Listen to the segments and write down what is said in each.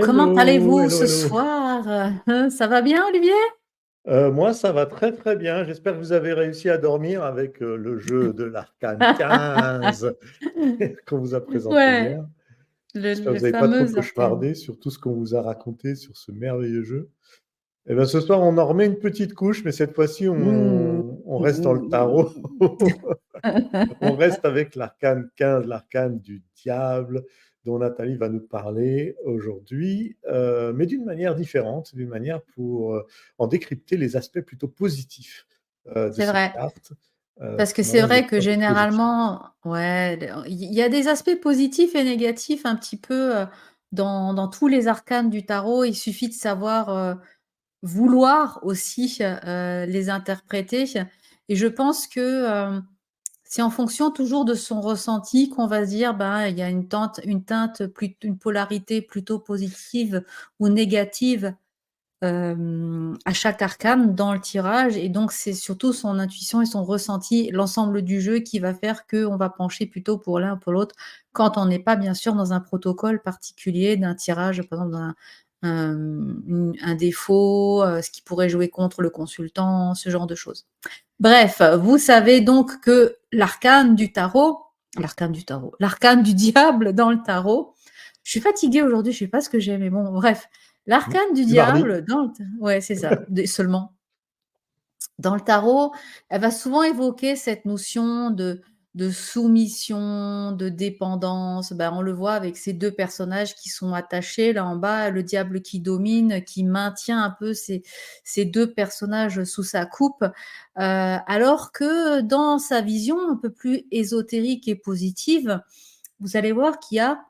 Comment Hello, allez-vous hello, ce hello. soir? Ça va bien, Olivier? Moi, ça va très très bien. J'espère que vous avez réussi à dormir avec le jeu de l'Arcane 15 qu'on vous a présenté Ouais, hier. J'espère que le vous n'avez pas trop fameux arcane. cauchemardé sur tout ce qu'on vous a raconté sur ce merveilleux jeu. Et bien, ce soir, on en remet une petite couche, mais cette fois-ci, Ouh, on reste dans le tarot. ouh. On reste avec l'Arcane 15, l'Arcane du diable, dont Nathalie va nous parler aujourd'hui, mais d'une manière différente, d'une manière pour en décrypter les aspects plutôt positifs de C'est cette vrai, carte, parce que qui c'est n'en ont vrai que pas beaucoup positifs. généralement, ouais, il y a des aspects positifs et négatifs un petit peu dans tous les arcanes du tarot. Il suffit de savoir vouloir aussi les interpréter. Et je pense que c'est en fonction toujours de son ressenti qu'on va se dire, ben, il y a une polarité plutôt positive ou négative à chaque arcane dans le tirage. Et donc, c'est surtout son intuition et son ressenti, l'ensemble du jeu qui va faire qu'on va pencher plutôt pour l'un ou pour l'autre quand on n'est pas, bien sûr, dans un protocole particulier d'un tirage, par exemple, un défaut, ce qui pourrait jouer contre le consultant, ce genre de choses. Bref, vous savez donc que l'arcane du diable dans le tarot. Je suis fatiguée aujourd'hui, je sais pas ce que j'ai, mais bon, bref. L'arcane du C'est mardi. diable ouais, c'est ça, seulement. Dans le tarot, elle va souvent évoquer cette notion de soumission, de dépendance. Ben, on le voit avec ces 2 personnages qui sont attachés là en bas, le diable qui domine, qui maintient un peu ces 2 personnages sous sa coupe. Alors que dans sa vision un peu plus ésotérique et positive, vous allez voir qu'il y a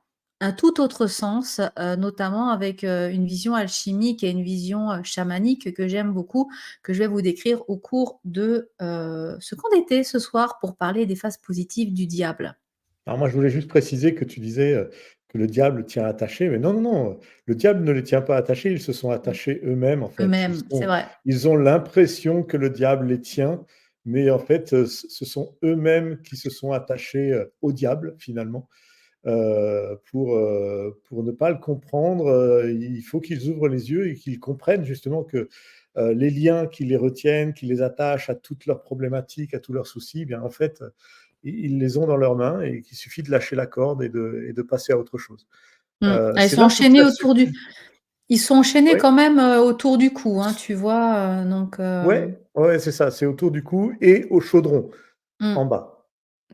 un tout autre sens, notamment avec, une vision alchimique et une vision, chamanique que j'aime beaucoup, que je vais vous décrire au cours de, ce qu'on était ce soir pour parler des phases positives du diable. Alors moi, je voulais juste préciser que tu disais que le diable tient attaché, mais non, non, non, le diable ne les tient pas attachés, ils se sont attachés eux-mêmes, en fait. Eux-mêmes, c'est vrai. Ils ont l'impression que le diable les tient, mais en fait, ce sont eux-mêmes qui se sont attachés au diable, finalement. Pour ne pas le comprendre, il faut qu'ils ouvrent les yeux et qu'ils comprennent justement que les liens qui les retiennent, qui les attachent à toutes leurs problématiques, à tous leurs soucis, eh bien en fait, ils les ont dans leurs mains et qu'il suffit de lâcher la corde et de passer à autre chose. Elles C'est sont là toute enchaînées la autour du subtilité. ils sont enchaînés Oui, quand même, autour du cou, hein, tu vois? Donc, ouais, ouais, c'est ça, c'est autour du cou et au chaudron, mmh, en bas.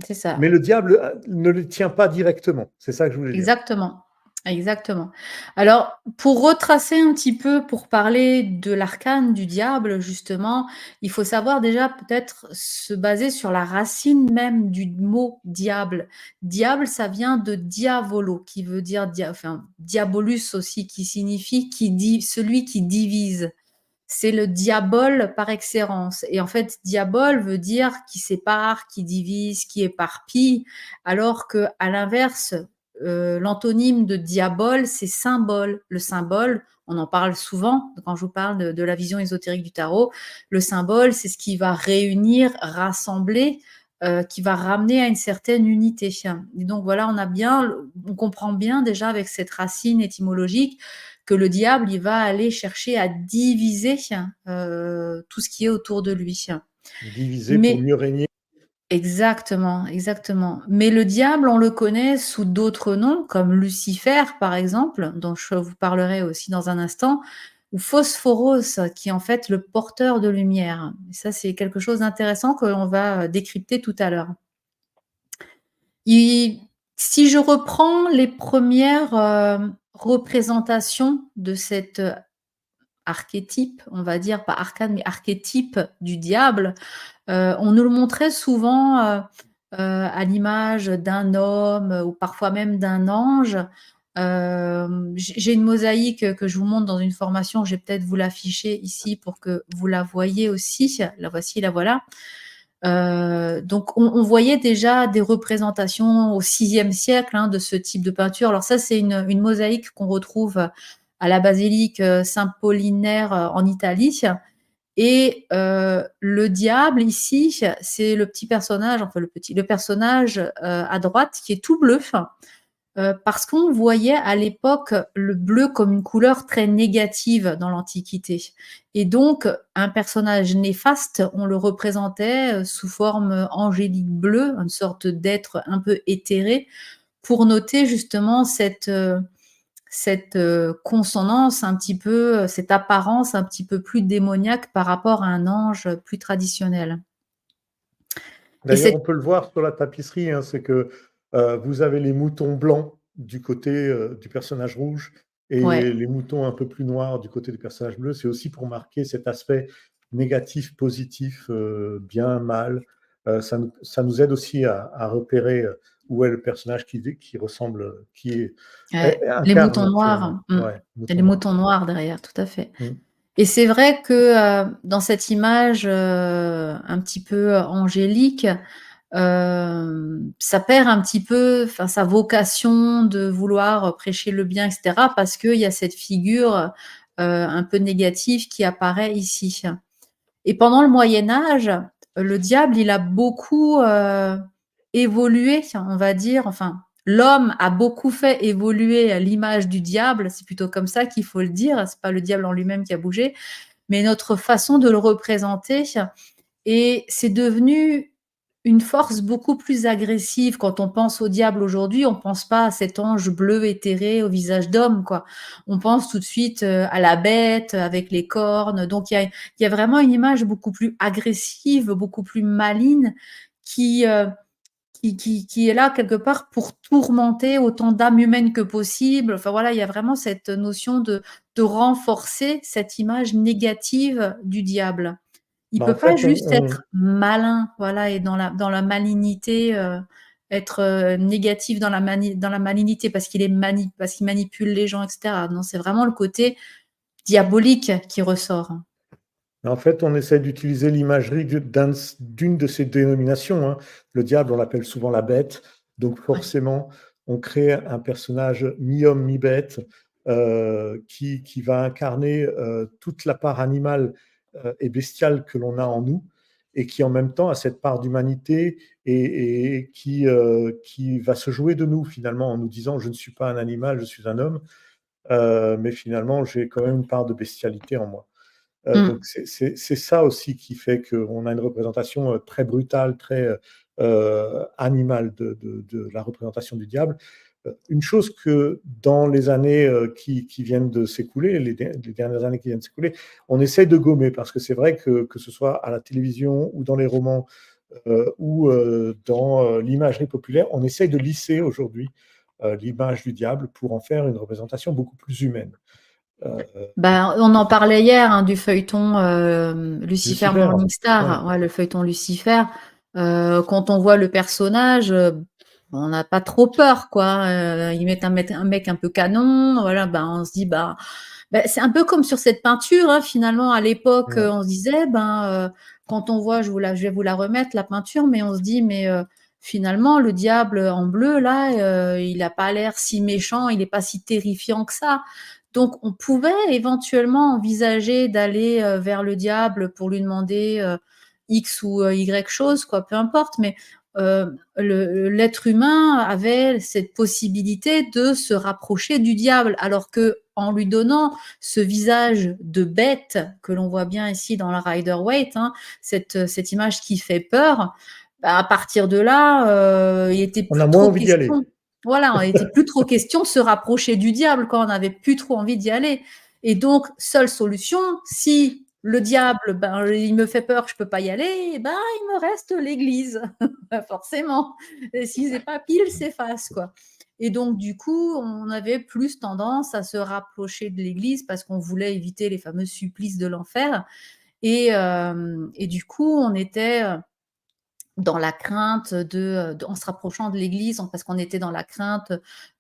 c'est ça. Mais le diable ne les tient pas directement, c'est ça que je voulais dire. Exactement, exactement. Alors, pour retracer un petit peu, pour parler de l'arcane du diable, justement, il faut savoir déjà peut-être se baser sur la racine même du mot diable. Diable, ça vient de diavolo, qui veut dire enfin, diabolus aussi, qui signifie qui dit celui qui divise. C'est le diabole par excellence. Et en fait, diabole veut dire qui sépare, qui divise, qui éparpille, alors que à l'inverse, l'antonyme de diabole, c'est symbole. Le symbole, on en parle souvent quand je vous parle de la vision ésotérique du tarot. Le symbole, c'est ce qui va réunir, rassembler, qui va ramener à une certaine unité. Et donc voilà, on comprend bien déjà avec cette racine étymologique que le diable, il va aller chercher à diviser tout ce qui est autour de lui. Diviser pour Mais mieux régner. exactement, exactement. Mais le diable, on le connaît sous d'autres noms, comme Lucifer, par exemple, dont je vous parlerai aussi dans un instant, ou Phosphoros, qui est en fait le porteur de lumière. Et ça, c'est quelque chose d'intéressant que l'on va décrypter tout à l'heure. Il Si je reprends les premières représentations de cet archétype, on va dire, pas arcane, mais archétype du diable, on nous le montrait souvent, à l'image d'un homme ou parfois même d'un ange. J'ai une mosaïque que je vous montre dans une formation, je vais peut-être vous l'afficher ici pour que vous la voyiez aussi. La voici, la voilà. Donc on voyait déjà des représentations au VIe siècle, hein, de ce type de peinture. Alors ça, c'est une mosaïque qu'on retrouve à la basilique, Saint-Paulinaire, en Italie. Et le diable ici, c'est le petit personnage, enfin le personnage, à droite qui est tout bleu. parce qu'on voyait à l'époque le bleu comme une couleur très négative dans l'Antiquité et donc un personnage néfaste, on le représentait, sous forme, angélique bleue, une sorte d'être un peu éthéré pour noter justement cette consonance un petit peu, cette apparence un petit peu plus démoniaque par rapport à un ange plus traditionnel. Et D'ailleurs, c'est on peut le voir sur la tapisserie, hein, c'est que, vous avez les moutons blancs du côté, du personnage rouge ouais, et les moutons un peu plus noirs du côté du personnage bleu. C'est aussi pour marquer cet aspect négatif, positif, bien, mal. Ça nous aide aussi à repérer, où est le personnage qui ressemble, ouais, les moutons incarne finalement. noirs, Ouais, et mouton les noir. moutons noirs derrière, tout à fait. Mmh. Et c'est vrai que, dans cette image, un petit peu angélique, ça perd un petit peu, enfin, sa vocation de vouloir prêcher le bien et cetera parce qu'il y a cette figure, un peu négative qui apparaît ici. Et pendant le Moyen Âge, le diable, il a beaucoup, évolué, on va dire, enfin, l'homme a beaucoup fait évoluer l'image du diable, c'est plutôt comme ça qu'il faut le dire, c'est pas le diable en lui-même qui a bougé, mais notre façon de le représenter et c'est devenu une force beaucoup plus agressive. Quand on pense au diable aujourd'hui, on pense pas à cet ange bleu éthéré au visage d'homme, quoi. On pense tout de suite, à la bête avec les cornes. Donc il y a vraiment une image beaucoup plus agressive, beaucoup plus maligne qui, qui est là quelque part pour tourmenter autant d'âmes humaines que possible. Enfin voilà, il y a vraiment cette notion de renforcer cette image négative du diable. Il Bah, en peut pas fait, juste être malin, voilà et dans la malignité, être, négatif dans la malignité parce qu'il manipule les gens et cetera. Non, c'est vraiment le côté diabolique qui ressort. En fait, on essaie d'utiliser l'imagerie d'une de ces dénominations, hein. Le diable, on l'appelle souvent la bête, donc Ouais, forcément, on crée un personnage mi-homme, mi-bête, qui va incarner, toute la part animale, et bestiale que l'on a en nous et qui, en même temps, a cette part d'humanité et qui va se jouer de nous, finalement, en nous disant: «Je ne suis pas un animal, je suis un homme, mais finalement, j'ai quand même une part de bestialité en moi». mmh. Donc c'est ça aussi qui fait qu'on a une représentation, très brutale, très, animale de la représentation du diable. Une chose que dans les années, qui viennent de s'écouler, les dernières années qui viennent de s'écouler, on essaie de gommer parce que c'est vrai que ce soit à la télévision ou dans les romans, ou dans, l'imagerie populaire, on essaye de lisser aujourd'hui, l'image du diable pour en faire une représentation beaucoup plus humaine. Heu, Ben, on en parlait hier, hein, du feuilleton, Lucifer Lucifer, ouais. Morningstar, ouais, le feuilleton Lucifer. Quand on voit le personnage, on n'a pas trop peur, quoi. Ils mettent un mec un peu canon, voilà, ben, on se dit: «Bah, c'est un peu comme sur cette peinture, hein, finalement, à l'époque, Ouais. on se disait, quand on voit, je vais vous la remettre, la peinture, mais on se dit: «Mais, finalement, le diable en bleu, là, il a pas l'air si méchant, il est pas si terrifiant que ça». Donc on pouvait éventuellement envisager d'aller, vers le diable pour lui demander, X ou, Y chose quoi, peu importe, mais, l'être humain avait cette possibilité de se rapprocher du diable. Alors qu'en lui donnant ce visage de bête que l'on voit bien ici dans la Rider-Waite, hein, cette image qui fait peur, à partir de là, il était On a plus moins trop envie d'y aller. question voilà, il était plus trop question de se rapprocher du diable, quoi. On n'avait plus trop envie d'y aller. Et donc, seule solution, si le diable, il me fait peur, je peux pas y aller, il me reste l'église, forcément. Et si c'est pas pile, c'est face, quoi. Et donc, du coup, on avait plus tendance à se rapprocher de l'église parce qu'on voulait éviter les fameux supplices de l'enfer. Et du coup, on était, dans la crainte en se rapprochant de l'église, parce qu'on était dans la crainte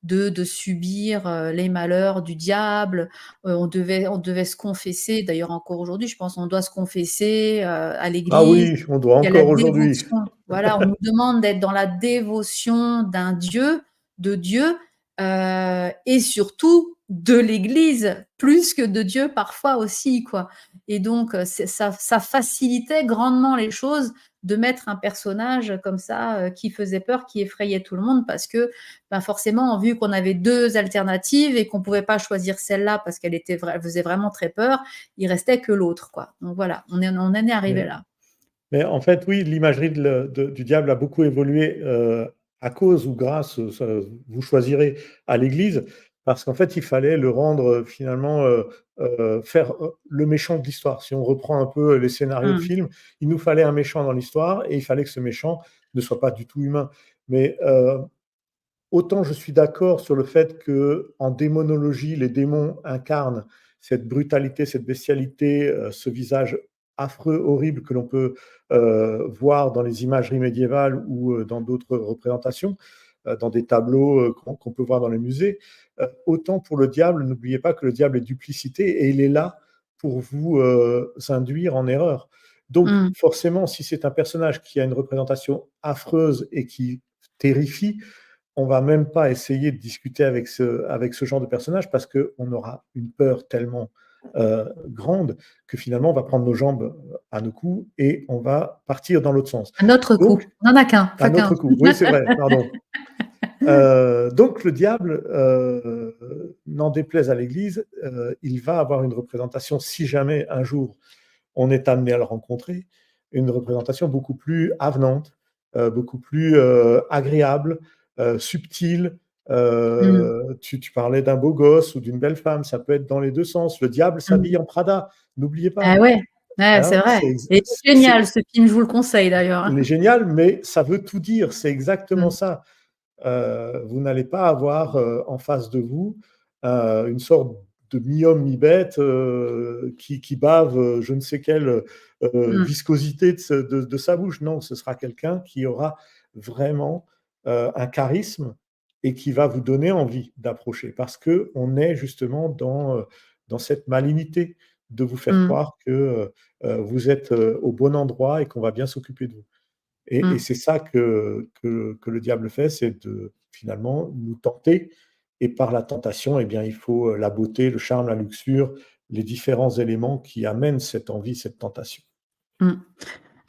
de subir, les malheurs du diable. On devait se confesser, d'ailleurs encore aujourd'hui, je pense, on doit se confesser, à Ah l'église. oui, on doit Il y a la encore aujourd'hui. dévotion, voilà, on nous demande d'être dans la dévotion d'un Dieu, de Dieu, et surtout de l'église, plus que de Dieu parfois aussi, quoi. Et donc, ça facilitait grandement les choses de mettre un personnage comme ça qui faisait peur, qui effrayait tout le monde parce que ben forcément, vu qu'on avait 2 alternatives et qu'on pouvait pas choisir celle-là parce qu'elle elle faisait vraiment très peur, il restait que l'autre, quoi. Donc voilà, on en est arrivé Mais là. Mais en fait, oui, l'imagerie du diable a beaucoup évolué à cause ou grâce, ça, vous choisirez, à l'Église, parce qu'en fait, il fallait le rendre finalement, faire le méchant de l'histoire. Si on reprend un peu les scénarios de Mmh. films, il nous fallait un méchant dans l'histoire et il fallait que ce méchant ne soit pas du tout humain. Mais autant je suis d'accord sur le fait que en démonologie, les démons incarnent cette brutalité, cette bestialité, ce visage affreux, horrible que l'on peut, voir dans les imageries médiévales ou, dans d'autres représentations, dans des tableaux, qu'on peut voir dans les musées. Autant pour le diable, n'oubliez pas que le diable est duplicité et il est là pour vous, induire en erreur. Donc Mmh. forcément, si c'est un personnage qui a une représentation affreuse et qui terrifie, on va même pas essayer de discuter avec ce genre de personnage parce qu'on aura une peur tellement grande que finalement on va prendre nos jambes à nos coups et on va partir dans l'autre sens. Un autre coup. Donc, On en a qu'un, à pas notre 15. coup, oui, c'est vrai, pardon. Donc le diable, n'en déplaise à l'Église, il va avoir une représentation, si jamais un jour on est amené à le rencontrer, une représentation beaucoup plus avenante, beaucoup plus agréable, subtile. Mmh. Tu parlais d'un beau gosse ou d'une belle femme, ça peut être dans les 2 sens. Le diable Mmh. s'habille en Prada, n'oubliez Ah pas, ouais, ouais, c'est hein, vrai et génial ce film, je vous le conseille d'ailleurs. il est génial, mais ça veut tout dire, c'est exactement Mmh. ça. Vous n'allez pas avoir en face de vous une sorte de mi-homme, mi-bête qui bave je ne sais quelle Mmh. viscosité de sa bouche. Non, ce sera quelqu'un qui aura vraiment un charisme et qui va vous donner envie d'approcher parce qu'on est justement dans cette malignité de vous faire Mmh. croire que vous êtes au bon endroit et qu'on va bien s'occuper de vous. Et Mmh. c'est ça que le diable fait, c'est de finalement nous tenter et par la tentation, eh bien, il faut, la beauté, le charme, la luxure, les différents éléments qui amènent cette envie, cette tentation. Mmh.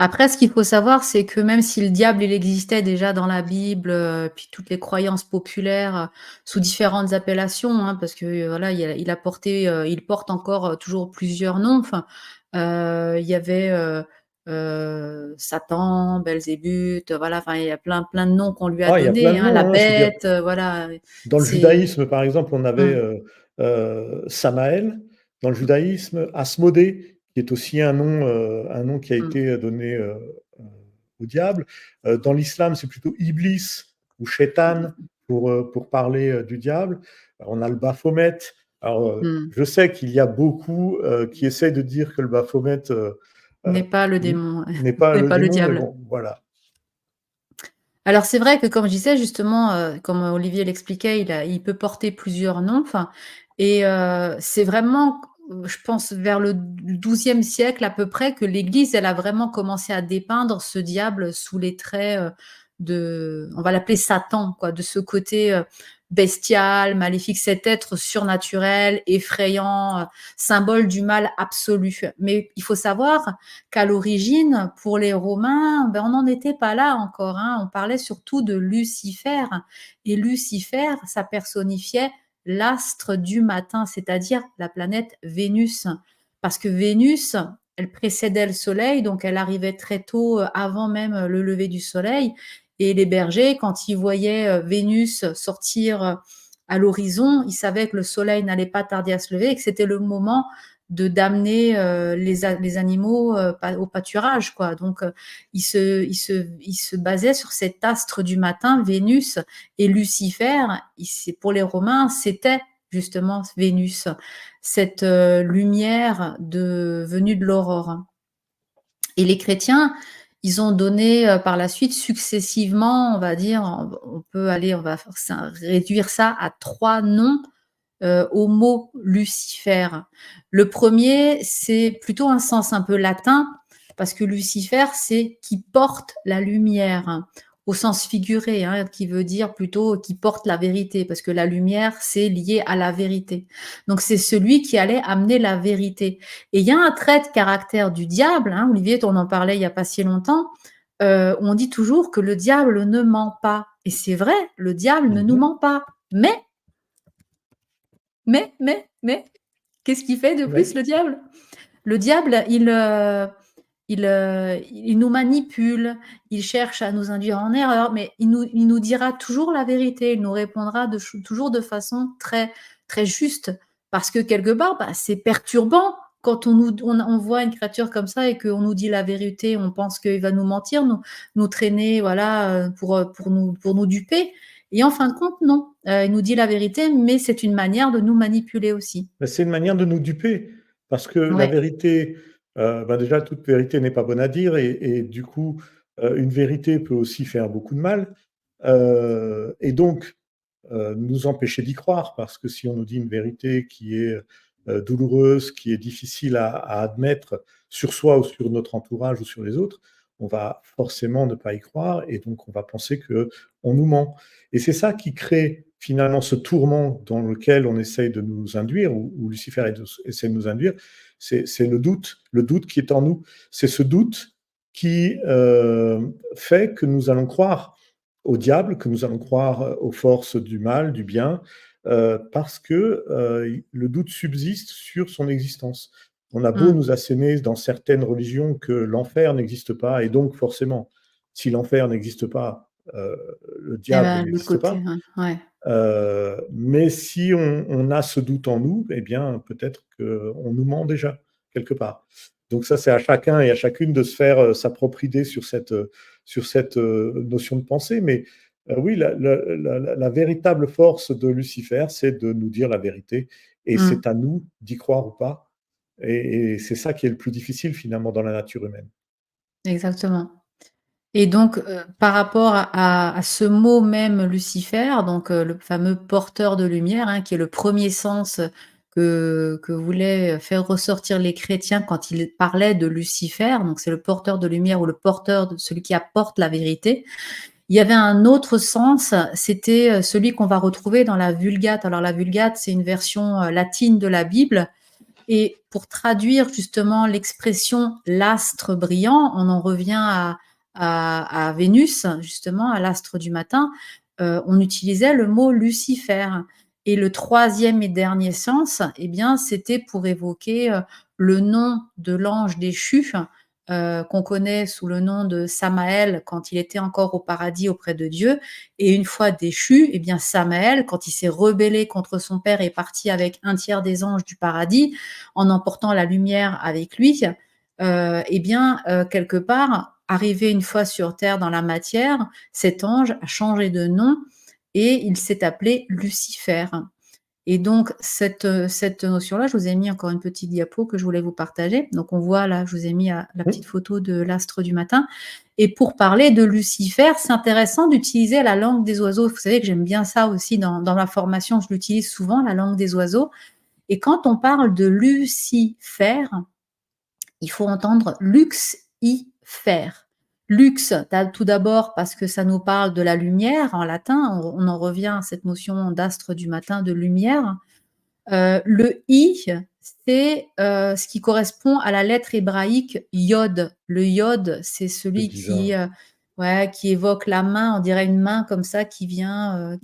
Après, ce qu'il faut savoir, c'est que même si le diable, il existait déjà dans la Bible, puis toutes les croyances populaires, sous différentes appellations, hein, parce que, voilà, il porte encore, toujours plusieurs noms. Enfin, il y avait, Satan, Belzébuth, voilà, enfin, il y a plein de noms qu'on lui a Ah, il y a plein donnés, de hein, la noms, hein, je veux dire, bête, voilà, dans le c'est judaïsme, par exemple, on avait, mmh, Samaël, dans le mmh, judaïsme, Asmodée, qui est aussi un nom qui a mmh, été donné, au diable. Dans l'islam, c'est plutôt Iblis ou Shaitan pour parler, du diable. Alors, on a le Baphomet. Alors, mmh. je sais qu'il y a beaucoup, qui essayent de dire que le Baphomet, N'est pas le n démon, ouais, n'est pas n'est le pas le démon, mais diable. bon, voilà. Alors c'est vrai que comme je disais justement, comme Olivier l'expliquait, il peut porter plusieurs noms, enfin et c'est vraiment, je pense vers le XIIe siècle à peu près que l'Église, elle a vraiment commencé à dépeindre ce diable sous les traits, de on va l'appeler Satan quoi, de ce côté, bestial, maléfique, cet être surnaturel, effrayant, symbole du mal absolu. Mais il faut savoir qu'à l'origine, pour les Romains, ben, on n'en était pas là encore, hein. On parlait surtout de Lucifer et Lucifer, ça personnifiait l'astre du matin, c'est-à-dire la planète Vénus. Parce que Vénus, elle précédait le soleil, donc elle arrivait très tôt, avant même, le lever du soleil et les bergers, quand ils voyaient, Vénus sortir, à l'horizon, ils savaient que le soleil n'allait pas tarder à se lever et que c'était le moment de d'amener, les animaux, pa au pâturage, quoi. Donc, il se basait sur cet astre du matin, Vénus et Lucifer, il c'est pour les Romains, c'était justement Vénus, cette, lumière venue de l'aurore. Et les chrétiens, ils ont donné, par la suite successivement, on va dire, on va réduire ça à 3 noms, au mot Lucifer. Le premier, c'est plutôt un sens un peu latin, parce que Lucifer, c'est qui porte la lumière, hein, au sens figuré, hein, qui veut dire plutôt qui porte la vérité, parce que la lumière, c'est lié à la vérité. Donc c'est celui qui allait amener la vérité. Et il y a un trait de caractère du diable, hein, Olivier, on en parlait il n'y a pas si longtemps, on dit toujours que le diable ne ment pas et c'est vrai, le diable ne nous Mmh. ment pas. Mais, qu'est-ce qu'il fait de plus Oui, le diable? Le diable, il nous manipule, il cherche à nous induire en erreur, mais il nous dira toujours la vérité, il nous répondra toujours de façon très, très juste. Parce que quelque part, bah, c'est perturbant quand on voit une créature comme ça et qu'on nous dit la vérité, on pense qu'il va nous mentir, nous traîner, voilà, pour nous duper. Et en fin de compte, non. Il nous dit la vérité, mais c'est une manière de nous manipuler aussi. bah, c'est une manière de nous duper parce que la Ouais. vérité, bah, déjà toute vérité n'est pas bonne à dire et du coup, une vérité peut aussi faire beaucoup de mal, et donc nous empêcher d'y croire parce que si on nous dit une vérité qui est, douloureuse, qui est difficile à admettre sur soi ou sur notre entourage ou sur les autres, on va forcément ne pas y croire et donc on va penser qu'on nous ment et c'est ça qui crée finalement ce tourment dans lequel on essaye de nous induire ou Lucifer essaie de nous induire, c'est le doute qui est en nous. C'est ce doute qui, fait que nous allons croire au diable, que nous allons croire aux forces du mal, du bien, parce que le doute subsiste sur son existence. On a beau Mmh. nous asséner dans certaines religions que l'enfer n'existe pas, et donc forcément, si l'enfer n'existe pas, le Et diable ben, le n'existe côté pas. ouais. Mais si on a ce doute en nous, eh bien, peut-être qu'on nous ment déjà, quelque part. Donc ça, c'est à chacun et à chacune de se faire, sa propre idée sur cette, notion de pensée. Mais, oui, la véritable force de Lucifer, c'est de nous dire la vérité et Mmh. c'est à nous d'y croire ou pas et c'est ça qui est le plus difficile, finalement, dans la nature humaine. Exactement. Et donc, par rapport à ce mot même Lucifer, donc, le fameux porteur de lumière, hein, qui est le premier sens, que voulaient faire ressortir les chrétiens quand ils parlaient de Lucifer, donc c'est le porteur de lumière ou le porteur de celui qui apporte la vérité. Il y avait un autre sens, c'était, celui qu'on va retrouver dans la Vulgate. Alors la Vulgate, c'est une version, latine de la Bible et pour traduire justement l'expression «l'astre brillant», on en revient à Vénus, justement, à l'astre du matin, on utilisait le mot Lucifer et le troisième et dernier sens, eh bien, c'était pour évoquer, le nom de l'ange déchu, qu'on connaît sous le nom de Samaël quand il était encore au paradis auprès de Dieu et une fois déchu, eh bien Samaël, quand il s'est rebellé contre son père, est parti avec un tiers des anges du paradis, en emportant la lumière avec lui, eh bien, quelque part, arrivé une fois sur terre dans la matière, cet ange a changé de nom et il s'est appelé Lucifer. Et donc cette notion-là, je vous ai mis encore une petite diapo que je voulais vous partager. Donc on voit là, je vous ai mis, la Mmh. petite photo de l'astre du matin et pour parler de Lucifer, c'est intéressant d'utiliser la langue des oiseaux. Vous savez que j'aime bien ça aussi dans ma formation, je l'utilise souvent, la langue des oiseaux et quand on parle de Lucifer, il faut entendre luxifer. Lux, tout d'abord parce que ça nous parle de la lumière en latin, on en revient à cette notion d'astre du matin, de lumière. Le I, c'est, ce qui correspond à la lettre hébraïque yod. Le yod, c'est Le celui qui, divin. ouais, qui évoque la main, on dirait une main comme ça qui vient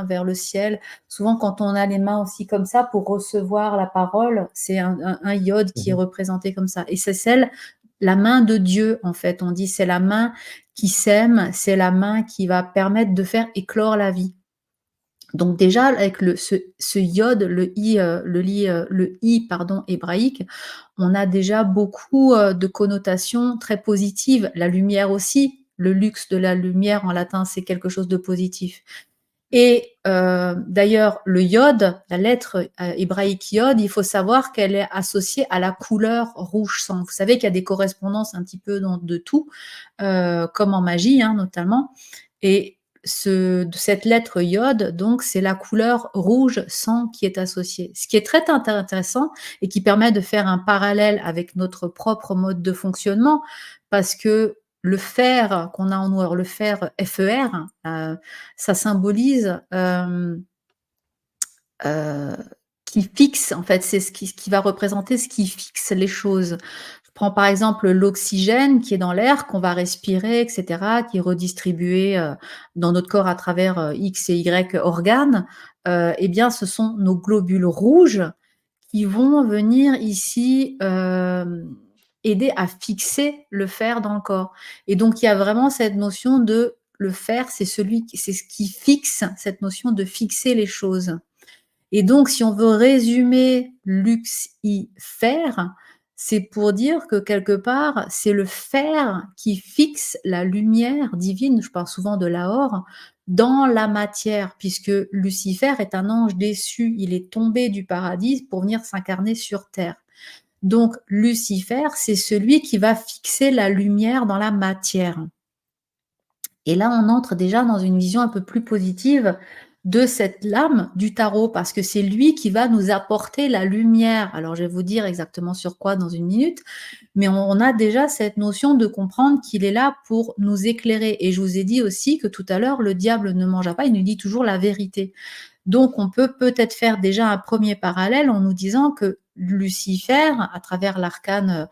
vers le ciel. Souvent quand on a les mains aussi comme ça pour recevoir la parole, c'est un yod qui est Mmh. représenté comme ça et c'est celle la main de Dieu, en fait. On dit: «C'est la main qui sème, c'est la main qui va permettre de faire éclore la vie». Donc déjà avec ce iode, le i pardon hébraïque, on a déjà beaucoup, de connotations très positives. La lumière aussi, le luxe de la lumière en latin, c'est quelque chose de positif et d'ailleurs le iode, la lettre, hébraïque iode, il faut savoir qu'elle est associée à la couleur rouge sang. Vous savez qu'il y a des correspondances un petit peu dans de tout, comme en magie, hein, notamment et de cette lettre iode, donc c'est la couleur rouge sang qui est associée. Ce qui est très intéressant et qui permet de faire un parallèle avec notre propre mode de fonctionnement, parce que le fer qu'on a en nous, alors le fer FeR, ça symbolise, heu, qui fixe en fait, c'est ce qui va représenter ce qui fixe les choses. prends par exemple l'oxygène qui est dans l'air, qu'on va respirer, et cetera, qui est redistribué, dans notre corps à travers, X et Y organes, et bien, ce sont nos globules rouges qui vont venir ici, aider à fixer le fer dans le corps. Et donc il y a vraiment cette notion de le fer, c'est ce qui fixe, cette notion de fixer les choses. Et donc, si on veut résumer Lucifer, c'est pour dire que quelque part, c'est le fer qui fixe la lumière divine, je parle souvent de l'aor, dans la matière, puisque Lucifer est un ange déçu, il est tombé du paradis pour venir s'incarner sur terre. Donc, Lucifer, c'est celui qui va fixer la lumière dans la matière. Et là, on entre déjà dans une vision un peu plus positive de cette lame du tarot, parce que c'est lui qui va nous apporter la lumière. Alors, je vais vous dire exactement sur quoi dans une minute, mais on a déjà cette notion de comprendre qu'il est là pour nous éclairer. Et je vous ai dit aussi que tout à l'heure, le diable ne mangea pas, il nous dit toujours la vérité. Donc, on peut peut-être faire déjà un premier parallèle en nous disant que Lucifer, à travers l'arcane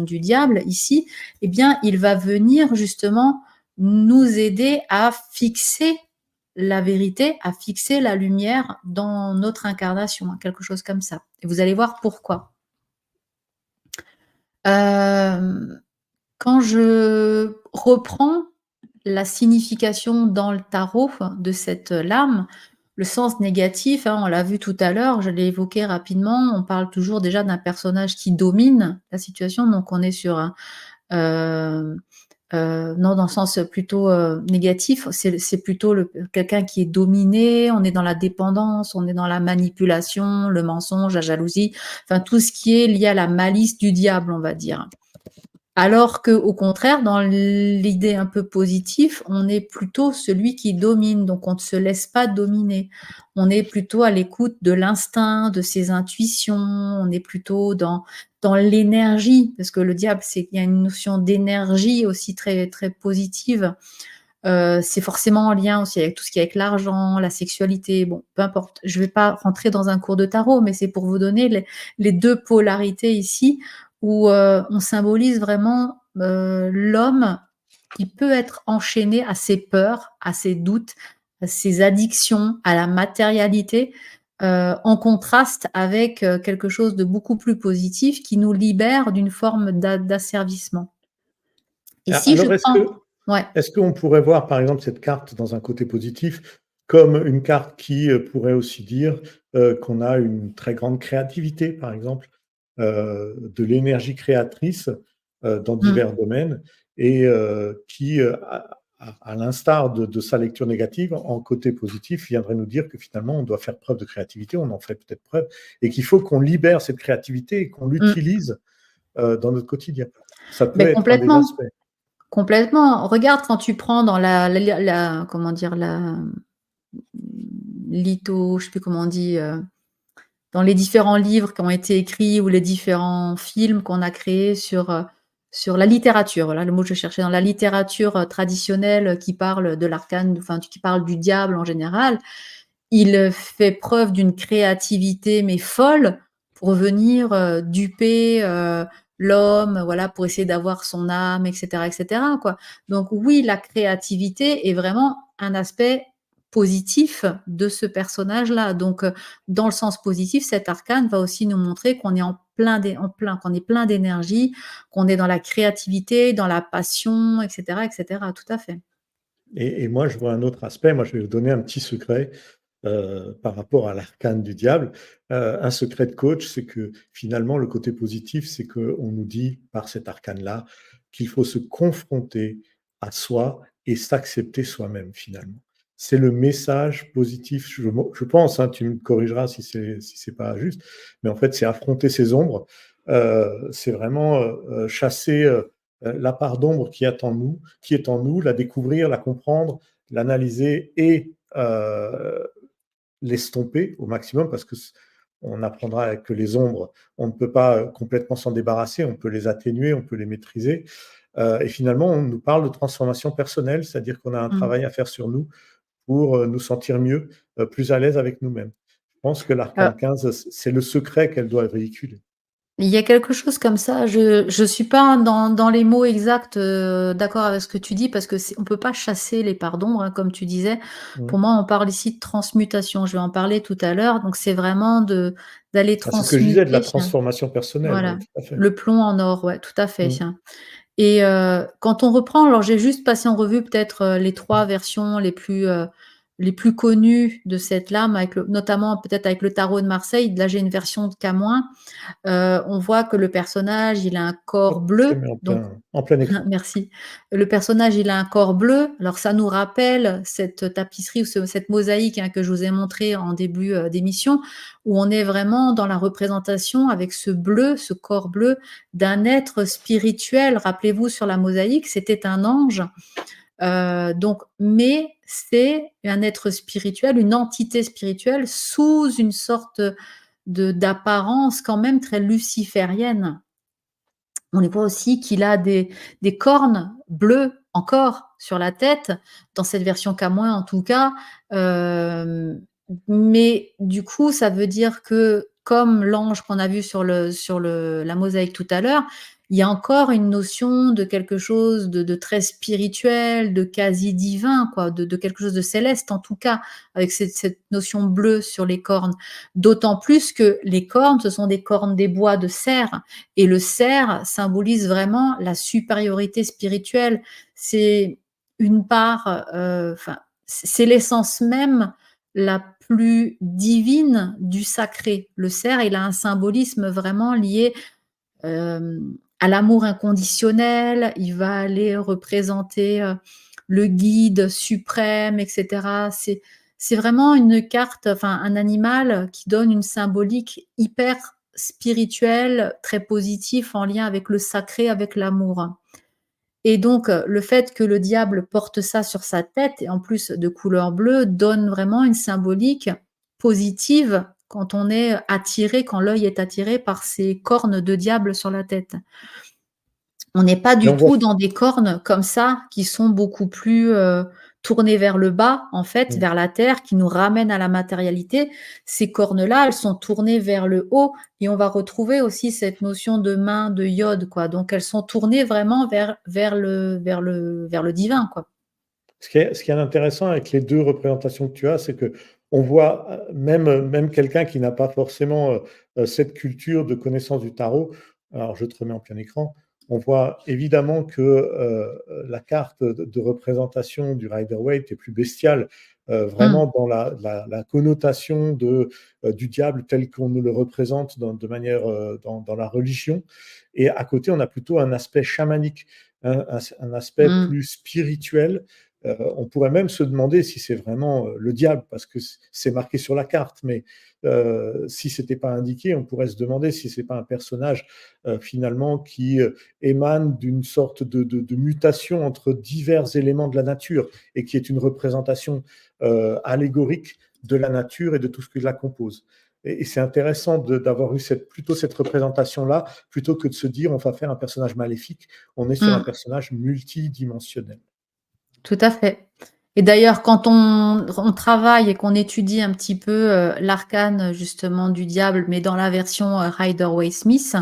du diable ici, eh bien, il va venir justement nous aider à fixer la vérité, à fixer la lumière dans notre incarnation, quelque chose comme ça. Et vous allez voir pourquoi. Quand je reprends la signification dans le tarot de cette lame, le sens négatif, on l'a vu tout à l'heure, je l'ai évoqué rapidement, on parle toujours déjà d'un personnage qui domine la situation, donc on est sur un, non, dans le sens plutôt négatif, c'est plutôt quelqu'un qui est dominé, on est dans la dépendance, on est dans la manipulation, le mensonge, la jalousie, enfin tout ce qui est lié à la malice du diable, on va dire. Alors qu'au contraire, dans l'idée un peu positive, on est plutôt celui qui domine, donc on ne se laisse pas dominer. On est plutôt à l'écoute de l'instinct, de ses intuitions, on est plutôt dans l'énergie, parce que le diable, il y a une notion d'énergie aussi très, très positive. C'est forcément en lien aussi avec tout ce qui est avec l'argent, la sexualité, bon, peu importe. Je ne vais pas rentrer dans un cours de tarot, mais c'est pour vous donner les deux polarités ici, où on symbolise vraiment l'homme qui peut être enchaîné à ses peurs, à ses doutes, à ses addictions, à la matérialité, en contraste avec quelque chose de beaucoup plus positif qui nous libère d'une forme d'asservissement. Et si je Alors, prends... Ouais. est-ce qu'on pourrait voir, par exemple, cette carte dans un côté positif, comme une carte qui pourrait aussi dire qu'on a une très grande créativité, par exemple, de l'énergie créatrice dans divers domaines, et qui, à l'instar de sa lecture négative, en côté positif, viendrait nous dire que finalement, on doit faire preuve de créativité, on en fait peut-être preuve, et qu'il faut qu'on libère cette créativité et qu'on l'utilise dans notre quotidien. Ça peut Ben, être un des complètement. aspects. Complètement. Regarde quand tu prends dans comment dire, la litho, je sais plus comment on dit, dans les différents livres qui ont été écrits ou les différents films qu'on a créés sur la littérature, voilà le mot que je cherchais, dans la littérature traditionnelle qui parle de l'arcane, enfin qui parle du diable en général, il fait preuve d'une créativité mais folle pour venir duper l'homme, voilà, pour essayer d'avoir son âme, etc., etc., quoi. Donc oui, la créativité est vraiment un aspect positif de ce personnage-là. Donc, dans le sens positif, cet arcane va aussi nous montrer qu'on est qu'on est plein d'énergie, qu'on est dans la créativité, dans la passion, etc., etc. Tout à fait. Et moi, je vois un autre aspect. Moi, je vais vous donner un petit secret par rapport à l'arcane du diable. Un secret de coach, c'est que finalement, le côté positif, c'est qu'on nous dit par cet arcane-là qu'il faut se confronter à soi et s'accepter soi-même finalement. C'est le message positif, je pense, hein, tu me corrigeras si c'est pas juste, mais en fait, c'est affronter ses ombres, c'est vraiment chasser la part d'ombre qui est en nous, la découvrir, la comprendre, l'analyser et l'estomper au maximum, parce que on apprendra que les ombres, on ne peut pas complètement s'en débarrasser, on peut les atténuer, on peut les maîtriser. Et finalement, on nous parle de transformation personnelle, c'est-à-dire qu'on a un Mmh. travail à faire sur nous pour nous sentir mieux, plus à l'aise avec nous-mêmes. Je pense que Alors l'arcane 15, c'est le secret qu'elle doit véhiculer. Il y a quelque chose comme ça, je suis pas dans les mots exacts, d'accord avec ce que tu dis parce que c'est on peut pas chasser les parts d'ombre, hein, comme tu disais. Mmh. Pour moi, on parle ici de transmutation, je vais en parler tout à l'heure, donc c'est vraiment d'aller Ah, c'est ce que je disais, de la transmuter, transformation personnelle, oui, voilà, tout à fait. le plomb en or, ouais, tout à fait. Mmh. Et quand on reprend, alors j'ai juste passé en revue peut-être, les 3 versions les plus connues de cette lame avec le notamment peut-être avec le tarot de Marseille. Là, j'ai une version de K-. On voit que le personnage, il a un corps Hop, je te bleu, mets donc en plein écran. merci. Le personnage, il a un corps bleu. Alors ça nous rappelle cette tapisserie ou cette mosaïque, hein, que je vous ai montrée en début, d'émission, où on est vraiment dans la représentation avec ce bleu, ce corps bleu d'un être spirituel. Rappelez-vous sur la mosaïque, c'était un ange, donc mais c'est un être spirituel, une entité spirituelle sous une sorte d'apparence quand même très luciférienne. On les voit aussi qu'il a des cornes bleues encore sur la tête, dans cette version qu'à moi en tout cas, hem, mais du coup, ça veut dire que comme l'ange qu'on a vu sur la mosaïque tout à l'heure, il y a encore une notion de quelque chose de très spirituel, de quasi divin quoi, de quelque chose de céleste en tout cas, avec cette notion bleue sur les cornes. D'autant plus que les cornes, ce sont des cornes des bois de cerf et le cerf symbolise vraiment la supériorité spirituelle. C'est une part, enfin, c'est l'essence même la plus divine du sacré. Le cerf, il a un symbolisme vraiment lié, à l'amour inconditionnel. Il va aller représenter, le guide suprême et cetera. C'est vraiment une carte, enfin un animal qui donne une symbolique hyper spirituelle, très positif en lien avec le sacré, avec l'amour. Et donc, le fait que le diable porte ça sur sa tête et en plus de couleur bleue, donne vraiment une symbolique positive quand on est attiré, quand l'œil est attiré par ces cornes de diable sur la tête. On n'est pas Et du on voit tout dans des cornes comme ça, qui sont beaucoup plus, tournées vers le bas, en fait, mmh. vers la terre, qui nous ramènent à la matérialité. Ces cornes-là, elles sont tournées vers le haut et on va retrouver aussi cette notion de main de iode, quoi. Donc elles sont tournées vraiment vers le divin, quoi. Ce qui est intéressant avec les 2 représentations que tu as, c'est qu'on voit, même quelqu'un qui n'a pas forcément, cette culture de connaissance du tarot, alors je te remets en plein écran, on voit évidemment que, la carte de représentation du Rider-Waite est plus bestiale, Mmh, vraiment dans la connotation du diable tel qu'on nous le représente de manière, dans la religion, et à côté, on a plutôt un aspect chamanique, un aspect mmh, plus spirituel. On pourrait même se demander si c'est vraiment, le diable parce que c'est marqué sur la carte, mais si c'était pas indiqué, on pourrait se demander si c'est pas un personnage, finalement qui, émane d'une sorte de mutation entre divers éléments de la nature et qui est une représentation, allégorique de la nature et de tout ce qui la compose. Et c'est intéressant d'avoir eu plutôt cette représentation-là, plutôt que de se dire: «On va faire un personnage maléfique». On est sur un mmh. personnage multidimensionnel. Tout à fait. Et d'ailleurs, quand on travaille et qu'on étudie un petit peu, l'arcane justement du diable, mais dans la version, Rider-Waite-Smith,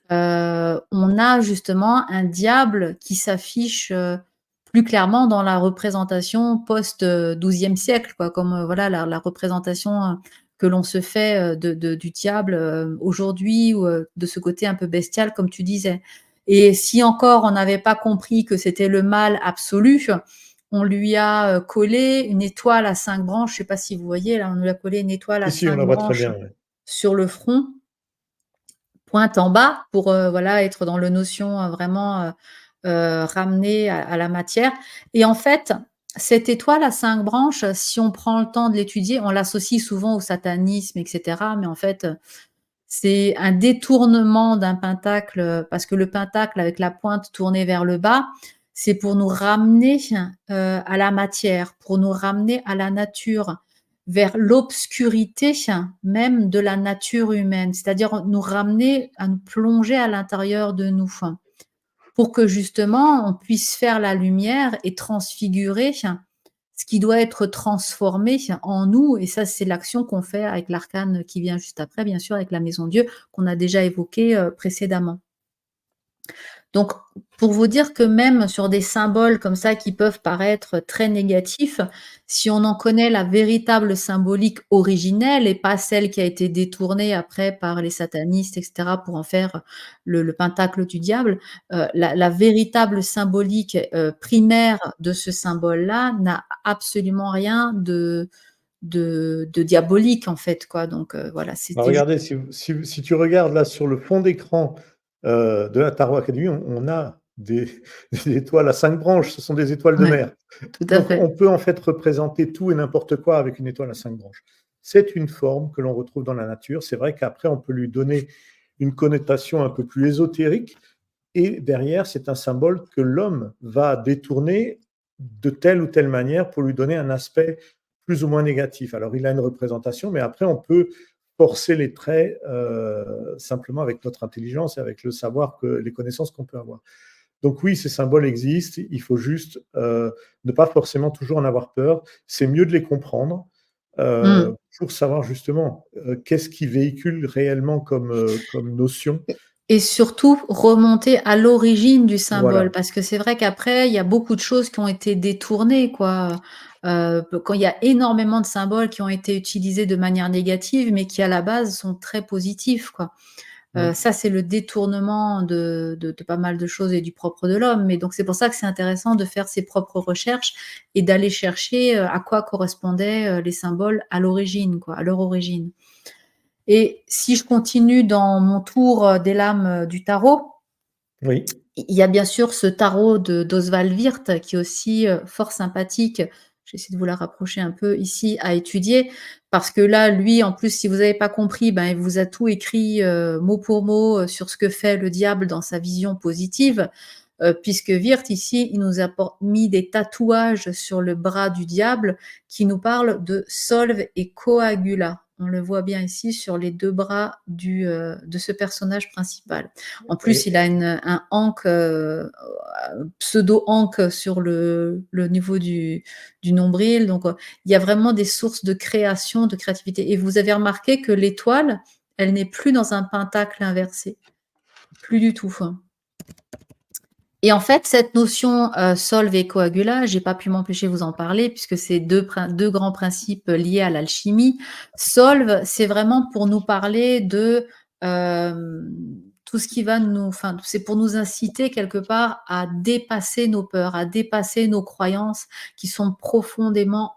on a justement un diable qui s'affiche, plus clairement dans la représentation post, 12e siècle, quoi, comme, voilà la représentation, que l'on se fait, du diable, aujourd'hui ou, de ce côté un peu bestial comme tu disais. Et si encore on n'avait pas compris que c'était le mal absolu, on lui a, collé une étoile à 5 branches, je ne sais pas si vous voyez là, on lui a collé une étoile à Si, si, on 5 la voit très branches bien, ouais. sur le front, pointe en bas pour, voilà, être dans le notion, vraiment, ramenée à la matière. Et en fait, cette étoile à 5 branches, si on prend le temps de l'étudier, on l'associe souvent au satanisme et cetera, mais en fait, c'est un détournement d'un pentacle, parce que le pentacle avec la pointe tournée vers le bas, c'est pour nous ramener, à la matière, pour nous ramener à la nature, vers l'obscurité même de la nature humaine. C'est-à-dire nous ramener à nous plonger à l'intérieur de nous, pour que justement on puisse faire la lumière et transfigurer ce ce qui doit être transformé en nous. Et ça, c'est l'action qu'on fait avec l'arcane qui vient juste après, bien sûr, avec la Maison Dieu, qu'on a déjà évoqué précédemment. Donc, pour vous dire que même sur des symboles comme ça qui peuvent paraître très négatifs, si on en connaît la véritable symbolique originelle et pas celle qui a été détournée après par les satanistes, et cetera, pour en faire le pentacle du diable, la véritable symbolique, primaire de ce symbole-là n'a absolument rien de diabolique, en fait, quoi. Donc, voilà, Bah, c'était juste. regardez, si tu regardes là sur le fond d'écran de la Tarot Academy, on a des étoiles à 5 branches, ce sont des étoiles de Ouais, mer. tout à Donc fait. on peut en fait représenter tout et n'importe quoi avec une étoile à 5 branches. C'est une forme que l'on retrouve dans la nature. C'est vrai qu'après, on peut lui donner une connotation un peu plus ésotérique, et derrière, c'est un symbole que l'homme va détourner de telle ou telle manière pour lui donner un aspect plus ou moins négatif. Alors, il a une représentation, mais après, on peut forcer les traits simplement avec notre intelligence et avec le savoir, les connaissances qu'on peut avoir. Donc oui, ces symboles existent, il faut juste ne pas forcément toujours en avoir peur. C'est mieux de les comprendre Mmh. pour savoir justement qu'est-ce qui véhicule réellement comme notion. Et surtout, remonter à l'origine du symbole, Voilà. parce que c'est vrai qu'après, il y a beaucoup de choses qui ont été détournées, quoi. Quand il y a énormément de symboles qui ont été utilisés de manière négative, mais qui à la base sont très positifs, quoi. Mm. Ça, c'est le détournement de pas mal de choses et du propre de l'homme. Mais donc c'est pour ça que c'est intéressant de faire ses propres recherches et d'aller chercher, à quoi correspondaient, les symboles à l'origine, quoi, à leur origine. Et si je continue dans mon tour des lames du tarot, Oui. il y a bien sûr ce tarot d'Oswald Wirth qui est aussi fort sympathique. J'essaie de vous la rapprocher un peu ici à étudier parce que là, lui, en plus, si vous n'avez pas compris, ben, il vous a tout écrit mot pour mot sur ce que fait le diable dans sa vision positive. Puisque Wirth, ici, il nous a mis des tatouages sur le bras du diable qui nous parlent de solve et coagula. On le voit bien ici sur les deux bras de ce personnage principal. En plus, Et, il a un ankh, pseudo-ankh sur le niveau du nombril. Donc, il y a vraiment des sources de création, de créativité. Et vous avez remarqué que l'étoile, elle n'est plus dans un pentacle inversé. Plus du tout. Et en fait, cette notion solve et coagula, j'ai pas pu m'empêcher de vous en parler puisque c'est deux grands principes liés à l'alchimie. Solve, c'est vraiment pour nous parler de tout ce qui va enfin, c'est pour nous inciter quelque part à dépasser nos peurs, à dépasser nos croyances qui sont profondément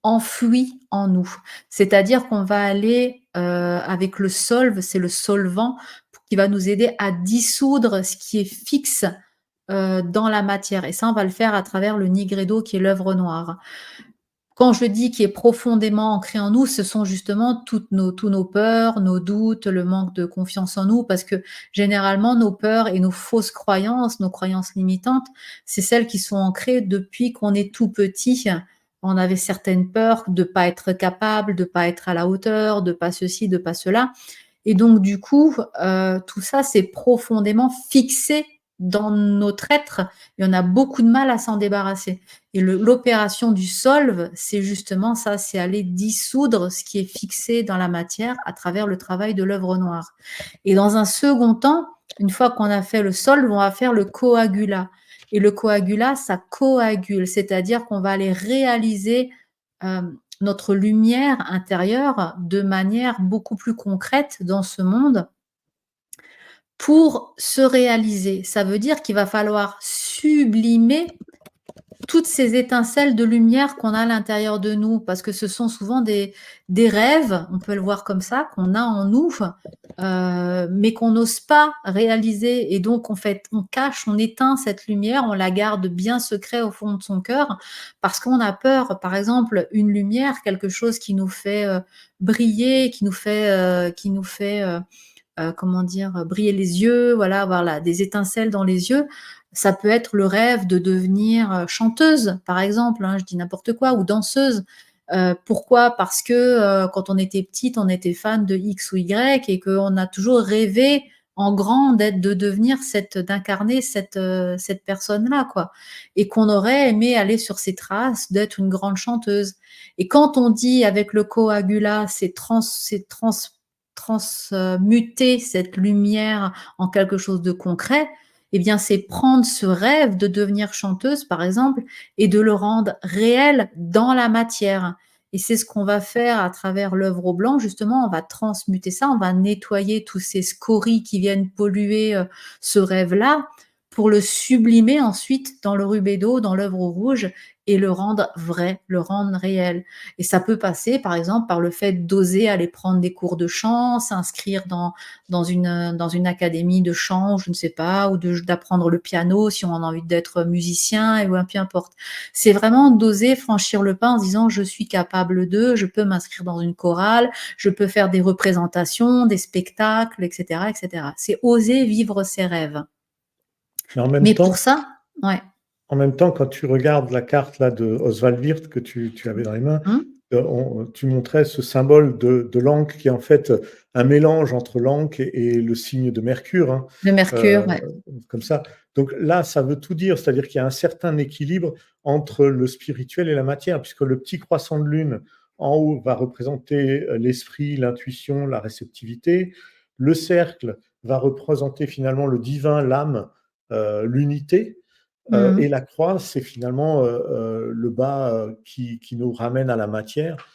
enfouies en nous. C'est-à-dire qu'on va aller avec le solve, c'est le solvant qui va nous aider à dissoudre ce qui est fixe dans la matière. Et ça, on va le faire à travers le nigredo qui est l'œuvre noire. Quand je dis qui est profondément ancré en nous, ce sont justement tous nos peurs, nos doutes, le manque de confiance en nous, parce que généralement, nos peurs et nos fausses croyances, nos croyances limitantes, c'est celles qui sont ancrées depuis qu'on est tout petit. On avait certaines peurs de pas être capable, de pas être à la hauteur, de pas ceci, de pas cela. Et donc, du coup, tout ça, c'est profondément fixé dans notre être et on a beaucoup de mal à s'en débarrasser. Et l'opération du solve, c'est justement ça, c'est aller dissoudre ce qui est fixé dans la matière à travers le travail de l'œuvre noire. Et dans un second temps, une fois qu'on a fait le solve, on va faire le coagula. Et le coagula, ça coagule, c'est-à-dire qu'on va aller réaliser notre lumière intérieure de manière beaucoup plus concrète dans ce monde pour se réaliser. Ça veut dire qu'il va falloir sublimer toutes ces étincelles de lumière qu'on a à l'intérieur de nous, parce que ce sont souvent des rêves, on peut le voir comme ça, qu'on a en nous, mais qu'on n'ose pas réaliser. Et donc, en fait, on cache, on éteint cette lumière, on la garde bien secret au fond de son cœur, parce qu'on a peur, par exemple, une lumière, quelque chose qui nous fait briller, comment dire, briller les yeux, voilà, avoir des étincelles dans les yeux. Ça peut être le rêve de devenir chanteuse, par exemple, hein, je dis n'importe quoi, ou danseuse. Pourquoi? Parce que quand on était petite, on était fan de X ou Y et qu'on a toujours rêvé en grand de devenir d'incarner cette personne-là, quoi. Et qu'on aurait aimé aller sur ses traces, d'être une grande chanteuse. Et quand on dit avec le coagulat, transmuter cette lumière en quelque chose de concret, eh bien, c'est prendre ce rêve de devenir chanteuse, par exemple, et de le rendre réel dans la matière. Et c'est ce qu'on va faire à travers l'œuvre au blanc. Justement, on va transmuter ça, on va nettoyer tous ces scories qui viennent polluer ce rêve-là pour le sublimer ensuite dans le rubédo, dans l'œuvre au rouge, et le rendre vrai, le rendre réel. Et ça peut passer, par exemple, par le fait d'oser aller prendre des cours de chant, s'inscrire dans une académie de chant, je ne sais pas, ou d'apprendre le piano si on a envie d'être musicien, et peu importe. C'est vraiment d'oser franchir le pas en se disant je suis capable de, je peux m'inscrire dans une chorale, je peux faire des représentations, des spectacles, etc., etc. C'est oser vivre ses rêves. Mais en même Mais pour temps, ça, ouais. En même temps, quand tu regardes la carte là de Oswald Wirth que tu avais dans les mains, Mmh. tu montrais ce symbole de l'encre qui est en fait un mélange entre l'encre et le signe de Mercure, hein, Le mercure, euh, ouais. comme ça. Donc là, ça veut tout dire, c'est-à-dire qu'il y a un certain équilibre entre le spirituel et la matière, puisque le petit croissant de lune en haut va représenter l'esprit, l'intuition, la réceptivité. Le cercle va représenter finalement le divin, l'âme, l'unité. Et Mmh. la croix, c'est finalement le bas qui nous ramène à la matière,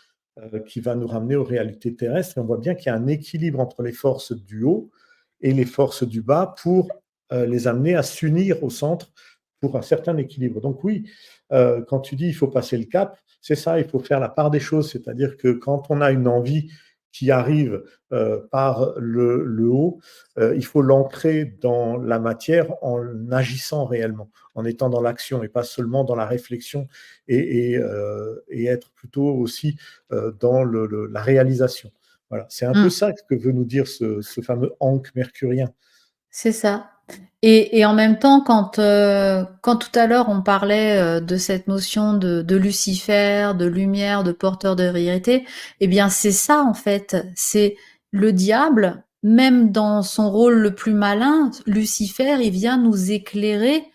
qui va nous ramener aux réalités terrestres. Et on voit bien qu'il y a un équilibre entre les forces du haut et les forces du bas pour les amener à s'unir au centre pour un certain équilibre. Donc oui, quand tu dis il faut passer le cap, c'est ça, il faut faire la part des choses. C'est-à-dire que quand on a une envie qui arrive par le haut, il faut l'ancrer dans la matière en agissant réellement, en étant dans l'action et pas seulement dans la réflexion et être plutôt aussi dans la réalisation. Voilà, c'est un peu Mmh. ça que veut nous dire ce fameux ankh mercurien. C'est ça. Et en même temps, quand tout à l'heure on parlait de cette notion de Lucifer, de lumière, de porteur de vérité, eh bien c'est ça en fait. C'est le diable, même dans son rôle le plus malin, Lucifer, il vient nous éclairer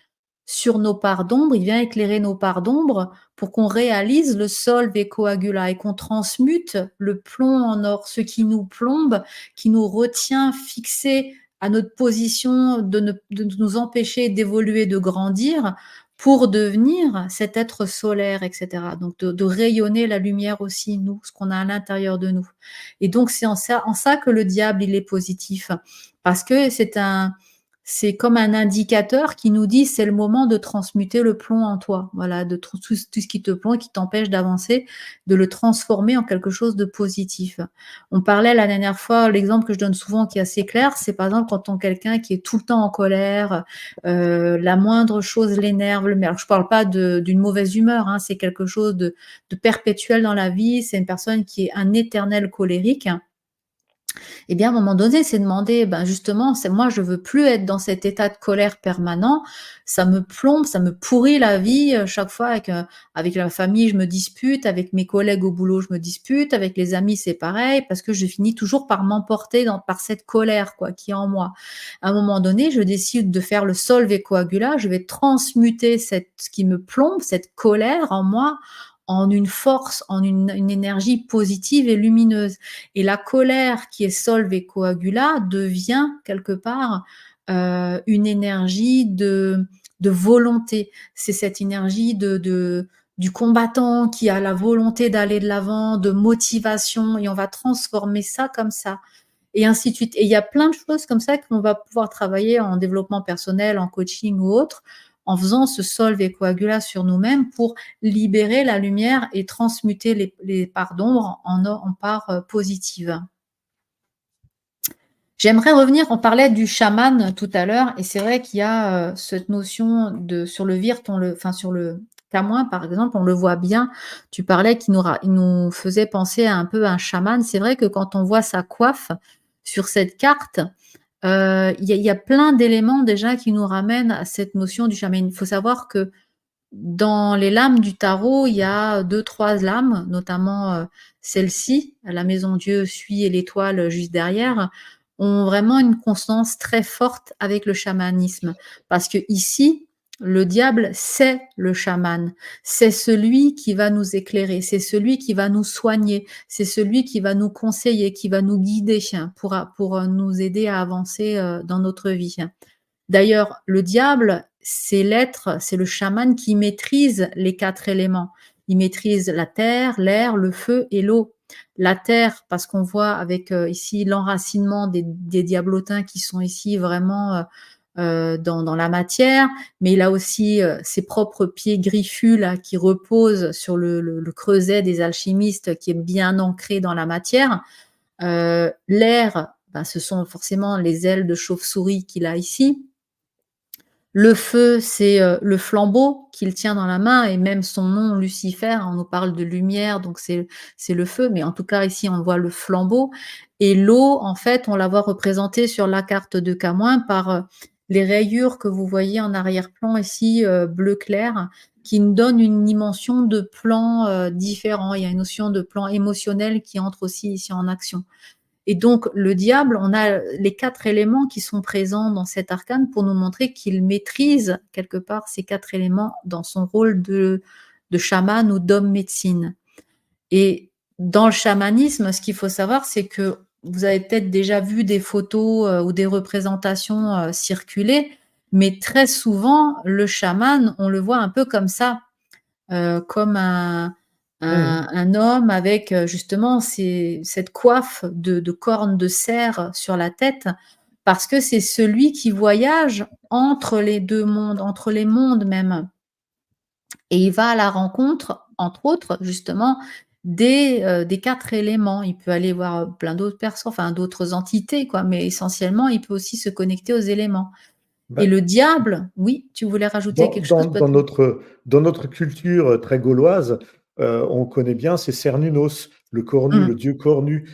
sur nos parts d'ombre, il vient éclairer nos parts d'ombre pour qu'on réalise le solve coagula et qu'on transmute le plomb en or, ce qui nous plombe, qui nous retient fixés à notre position, de nous empêcher d'évoluer, de grandir, pour devenir cet être solaire, etc. Donc de rayonner la lumière aussi, nous, ce qu'on a à l'intérieur de nous. Et donc c'est en ça que le diable, il est positif. Parce que c'est comme un indicateur qui nous dit c'est le moment de transmuter le plomb en toi. Voilà, tout ce qui te plombe, qui t'empêche d'avancer, de le transformer en quelque chose de positif. On parlait la dernière fois, l'exemple que je donne souvent qui est assez clair, c'est par exemple quand on quelqu'un qui est tout le temps en colère, la moindre chose l'énerve. Mais alors je parle pas d'une mauvaise humeur, hein, c'est quelque chose de perpétuel dans la vie. C'est une personne qui est un éternel colérique. Eh bien, à un moment donné, c'est demander, ben justement, c'est moi, je veux plus être dans cet état de colère permanent. Ça me plombe, ça me pourrit la vie. Chaque fois avec la famille, je me dispute, avec mes collègues au boulot, je me dispute, avec les amis, c'est pareil, parce que je finis toujours par m'emporter par cette colère, quoi, qui est en moi. À un moment donné, je décide de faire le solve coagula. Je vais transmuter ce qui me plombe, cette colère en moi, en une force, en une énergie positive et lumineuse. Et la colère qui est solve et coagula devient quelque part une énergie de volonté. C'est cette énergie du combattant qui a la volonté d'aller de l'avant, de motivation, et on va transformer ça comme ça. Et ainsi de suite. Et il y a plein de choses comme ça qu'on va pouvoir travailler en développement personnel, en coaching ou autre, en faisant ce solve et coagula sur nous-mêmes pour libérer la lumière et transmuter les parts d'ombre en parts positives. J'aimerais revenir, on parlait du chaman tout à l'heure, et c'est vrai qu'il y a cette notion sur le Virte, enfin sur le Camoin par exemple, on le voit bien. Tu parlais il nous faisait penser à un peu un chaman. C'est vrai que quand on voit sa coiffe sur cette carte, il y a plein d'éléments déjà qui nous ramènent à cette notion du chaman. Il faut savoir que dans les lames du tarot, il y a 2-3 lames, notamment celle-ci, la maison Dieu suit et l'étoile juste derrière. ont vraiment une consonance très forte avec le chamanisme. Parce que ici, le diable, c'est le chaman. C'est celui qui va nous éclairer, c'est celui qui va nous soigner, c'est celui qui va nous conseiller, qui va nous guider pour nous aider à avancer dans notre vie. D'ailleurs, le diable, c'est l'être, c'est le chaman qui maîtrise les 4 éléments. Il maîtrise la terre, l'air, le feu et l'eau. La terre, parce qu'on voit avec ici l'enracinement des diablotins qui sont ici vraiment dans la matière, mais il a aussi ses propres pieds griffus là, qui reposent sur le creuset des alchimistes qui est bien ancré dans la matière. L'air, ben, ce sont forcément les ailes de chauve-souris qu'il a ici. Le feu, c'est le flambeau qu'il tient dans la main et même son nom Lucifer, on nous parle de lumière, donc c'est le feu, mais en tout cas ici on voit le flambeau et l'eau, en fait, on la voit représentée sur la carte de Camoins par les rayures que vous voyez en arrière-plan ici, bleu clair, qui nous donnent une dimension de plan différent. Il y a une notion de plan émotionnel qui entre aussi ici en action. Et donc, le diable, on a les 4 éléments qui sont présents dans cet arcane pour nous montrer qu'il maîtrise quelque part ces 4 éléments dans son rôle de chaman ou d'homme médecine. Et dans le chamanisme, ce qu'il faut savoir, c'est que vous avez peut-être déjà vu des photos ou des représentations circuler, mais très souvent, le chaman, on le voit un peu comme ça, comme Mmh. un homme avec justement cette coiffe de cornes de cerf sur la tête, parce que c'est celui qui voyage entre les 2 mondes, entre les mondes même. Et il va à la rencontre, entre autres, justement, des 4 éléments. Il peut aller voir plein d'autres personnes, enfin d'autres entités, quoi, mais essentiellement, il peut aussi se connecter aux éléments. Et Bah, le diable, oui, tu voulais rajouter dans quelque dans chose dans peut-être? notre culture, très gauloise, on connaît bien, c'est Cernunnos, le cornu, Mmh, le dieu cornu,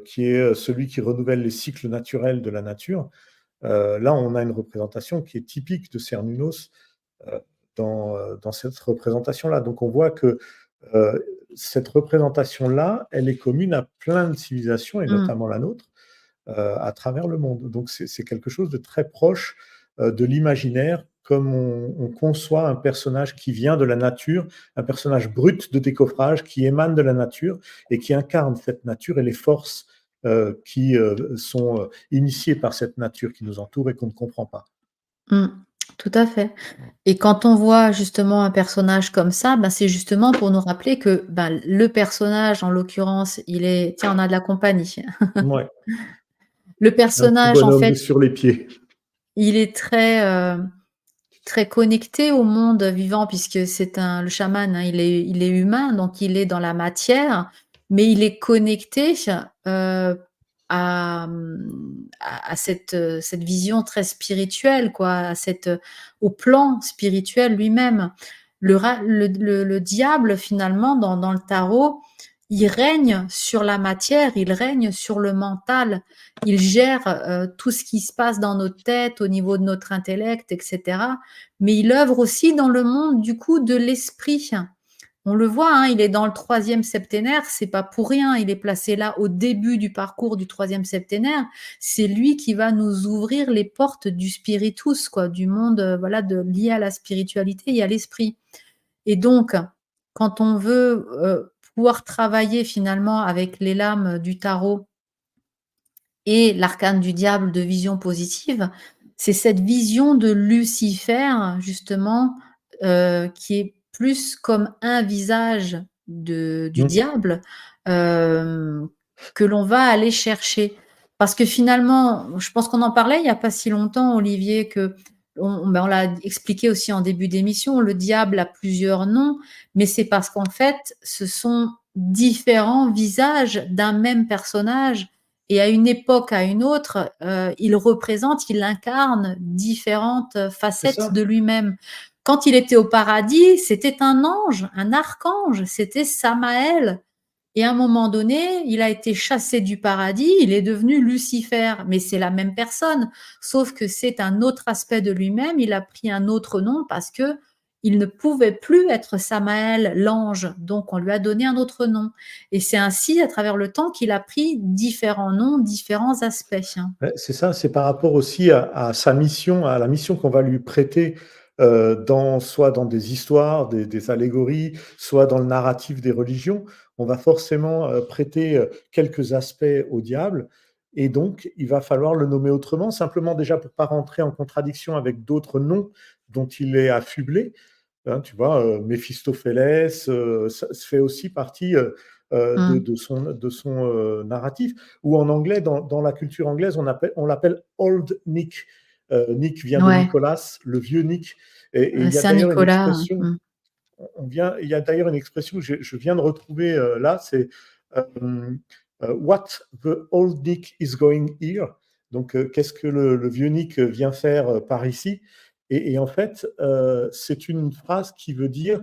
qui est, celui qui renouvelle les cycles naturels de la nature. Là, on a une représentation qui est typique de Cernunnos, heu, dans cette représentation-là. Donc on voit que, cette représentation-là, elle est commune à plein de civilisations et mmh, notamment la nôtre, à travers le monde. Donc c'est quelque chose de très proche, de l'imaginaire, comme on conçoit un personnage qui vient de la nature, un personnage brut de décoffrage qui émane de la nature et qui incarne cette nature et les forces, qui, sont, initiées par cette nature qui nous entoure et qu'on ne comprend pas. mmh, tout à fait. Et quand on voit justement un personnage comme ça, ben, c'est justement pour nous rappeler que, ben, le personnage, en l'occurrence, il est tiens, on a de la compagnie. Ouais, Le un petit personnage, en bonhomme de fait, sur les pieds. il est très connecté au monde vivant puisque le chaman, hein, il est humain, donc il est dans la matière, mais il est connecté, à, cette vision très spirituelle, quoi, au plan spirituel lui-même. Le diable, finalement, dans le tarot, il règne sur la matière, il règne sur le mental. Il gère, tout ce qui se passe dans notre tête, au niveau de notre intellect et cetera, mais il œuvre aussi dans le monde, du coup, de l'esprit. On le voit, hein, il est dans le 3e septénaire, c'est pas pour rien, il est placé là au début du parcours du 3e septénaire. C'est lui qui va nous ouvrir les portes du spiritus, quoi, du monde, voilà, lié à la spiritualité et à l'esprit. Et donc, quand on veut, pouvoir travailler finalement avec les lames du tarot et l'arcane du diable de vision positive, c'est cette vision de Lucifer justement, qui est plus comme un visage du Mmh. diable, hem, que l'on va aller chercher. Parce que finalement, je pense qu'on en parlait il n'y a pas si longtemps, Olivier, on l'a expliqué aussi en début d'émission, le diable a plusieurs noms, mais c'est parce qu'en fait, ce sont différents visages d'un même personnage et à une époque, à une autre, il incarne différentes C'est facettes ça. de lui-même. Quand il était au paradis, c'était un ange, un archange, c'était Samaël. Et à un moment donné, il a été chassé du paradis, il est devenu Lucifer, mais c'est la même personne, sauf que c'est un autre aspect de lui-même, il a pris un autre nom parce que il ne pouvait plus être Samaël, l'ange, donc on lui a donné un autre nom. Et c'est ainsi, à travers le temps, qu'il a pris différents noms, différents aspects. Ouais, c'est ça, c'est par rapport aussi à sa mission, à la mission qu'on va lui prêter soit dans des histoires, des allégories, soit dans le narratif des religions. On va forcément prêter quelques aspects au diable, et donc il va falloir le nommer autrement, simplement déjà pour pas rentrer en contradiction avec d'autres noms dont il est affublé. Hein, tu vois, Méphistophélès, ça fait aussi partie Mm. de son narratif. Ou en anglais, dans la culture anglaise, on l'appelle Old Nick. Nick vient de Ouais, Nicolas, le vieux Nick. Et il y a d'ailleurs une Saint-Nicolas. expression, il y a d'ailleurs une expression que je viens de retrouver là, c'est euh, What the old Nick is going here. Donc, qu'est-ce que le vieux Nick vient faire par ici? Et en fait, c'est une phrase qui veut dire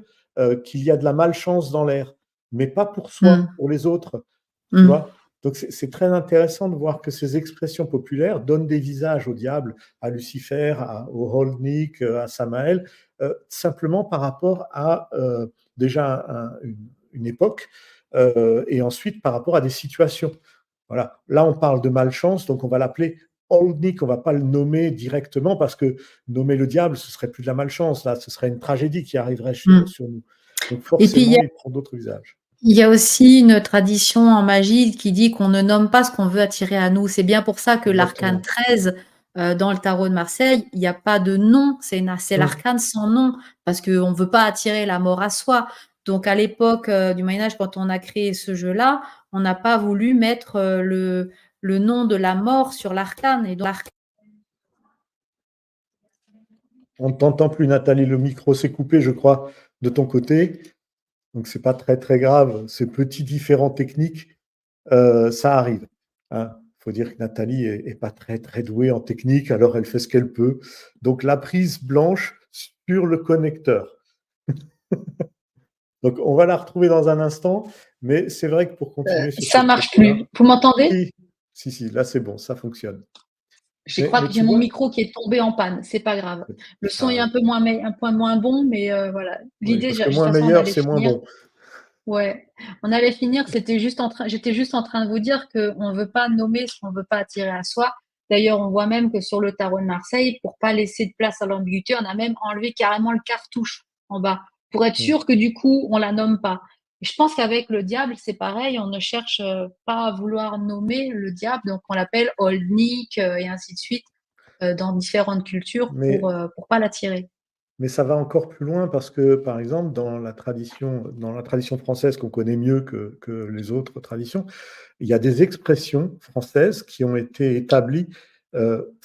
qu'il y a de la malchance dans l'air, mais pas pour soi, Mm. pour les autres. Tu Mm. vois? Donc, c'est très intéressant de voir que ces expressions populaires donnent des visages au diable, à Lucifer, au old Nick, à Samaël, simplement par rapport à déjà une époque et ensuite par rapport à des situations. Voilà. Là, on parle de malchance, donc on va l'appeler Old Nick, on ne va pas le nommer directement parce que nommer le diable, ce serait plus de la malchance, là, ce serait une tragédie qui arriverait Mm. sur nous. Donc Et puis, forcément, il prend d'autres visages. il y a aussi une tradition en magie qui dit qu'on ne nomme pas ce qu'on veut attirer à nous. C'est bien pour ça que l'arcane Exactement. 13, dans le tarot de Marseille, il n'y a pas de nom, c'est Hum. l'arcane sans nom, parce qu'on ne veut pas attirer la mort à soi. Donc à l'époque du Moyen Âge, quand on a créé ce jeu-là, on n'a pas voulu mettre le nom de la mort sur l'arcane. Et donc, On ne t'entend plus, Nathalie, le micro s'est coupé, je crois, de ton côté. Donc, ce n'est pas très, très grave. Ces petits différents techniques, ça arrive. Hein. Il faut dire que Nathalie est pas très, très douée en technique, alors elle fait ce qu'elle peut. Donc, la prise blanche sur le connecteur. Donc, on va la retrouver dans un instant, mais c'est vrai que pour continuer sur ça cette marche question-là, plus. Vous m'entendez? si, si, là c'est bon, ça fonctionne. Je crois que j'ai Tu mon vois, micro qui est tombé en panne. C'est pas grave. Le ça son est un arrive. peu un point moins bon, mais voilà. Oui, L'idée, parce de que toute moins façon, on meilleur, allait c'est moins finir. bon. Ouais, on allait finir. J'étais juste en train de vous dire qu'on ne veut pas nommer ce qu'on ne veut pas attirer à soi. D'ailleurs, on voit même que sur le tarot de Marseille, pour pas laisser de place à l'ambiguïté, on a même enlevé carrément le cartouche en bas pour être Mm. sûr que du coup, on la nomme pas. Et je pense qu'avec le diable, c'est pareil. On ne cherche pas à vouloir nommer le diable, donc on l'appelle Old Nick et ainsi de suite dans différentes cultures Mais pour pas l'attirer. Mais ça va encore plus loin parce que, par exemple, dans la tradition française qu'on connaît mieux que les autres traditions, il y a des expressions françaises qui ont été établies